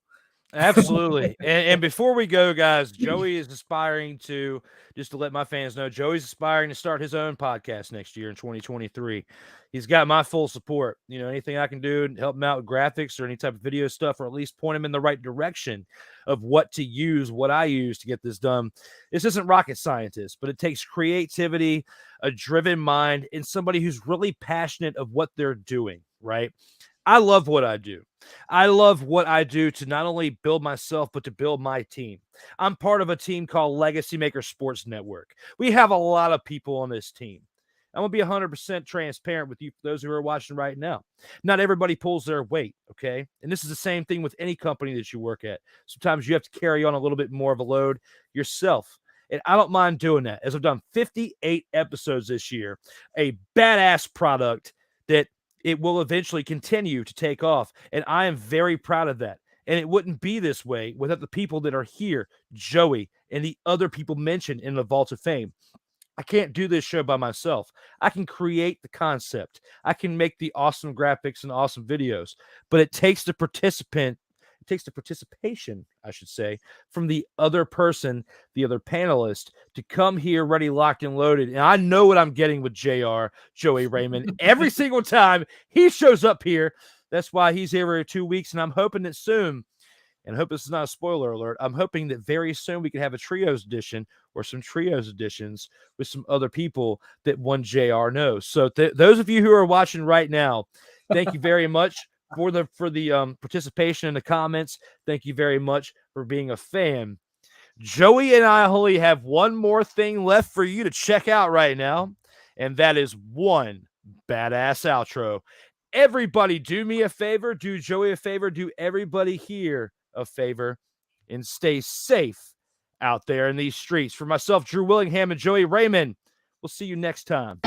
Absolutely. And before we go, guys, Joey is aspiring to, just to let my fans know, Joey's aspiring to start his own podcast next year in 2023. He's got my full support. Anything I can do to help him out with graphics or any type of video stuff, or at least point him in the right direction of what to use, what I use to get this done. This isn't rocket scientist, but it takes creativity, a driven mind, and somebody who's really passionate of what they're doing, right? I love what I do. I love what I do to not only build myself, but to build my team. I'm part of a team called LegacyMaker Sports Network. We have a lot of people on this team. I'm going to be 100% transparent with you, for those who are watching right now. Not everybody pulls their weight, okay? And this is the same thing with any company that you work at. Sometimes you have to carry on a little bit more of a load yourself. And I don't mind doing that, as I've done 58 episodes this year, a badass product that it will eventually continue to take off. And I am very proud of that. And it wouldn't be this way without the people that are here, Joey and the other people mentioned in the Vault of Fame. I can't do this show by myself. I can create the concept. I can make the awesome graphics and awesome videos, but it takes the participation, I should say, from the other person, the other panelist, to come here ready, locked, and loaded. And I know what I'm getting with JR, Joey Raymond, every single time he shows up here. That's why he's here every 2 weeks, and I'm hoping that soon, and I hope this is not a spoiler alert, I'm hoping that very soon we can have a trios edition or some trios editions with some other people that one JR knows. So those of you who are watching right now, thank you very much for the participation in the comments. Thank you very much for being a fan. Joey and I only have one more thing left for you to check out right now, and that is one badass outro. Everybody do me a favor, do Joey a favor, do everybody here a favor, and stay safe out there in these streets. For myself, Drew Willingham, and Joey Raymond, we'll see you next time.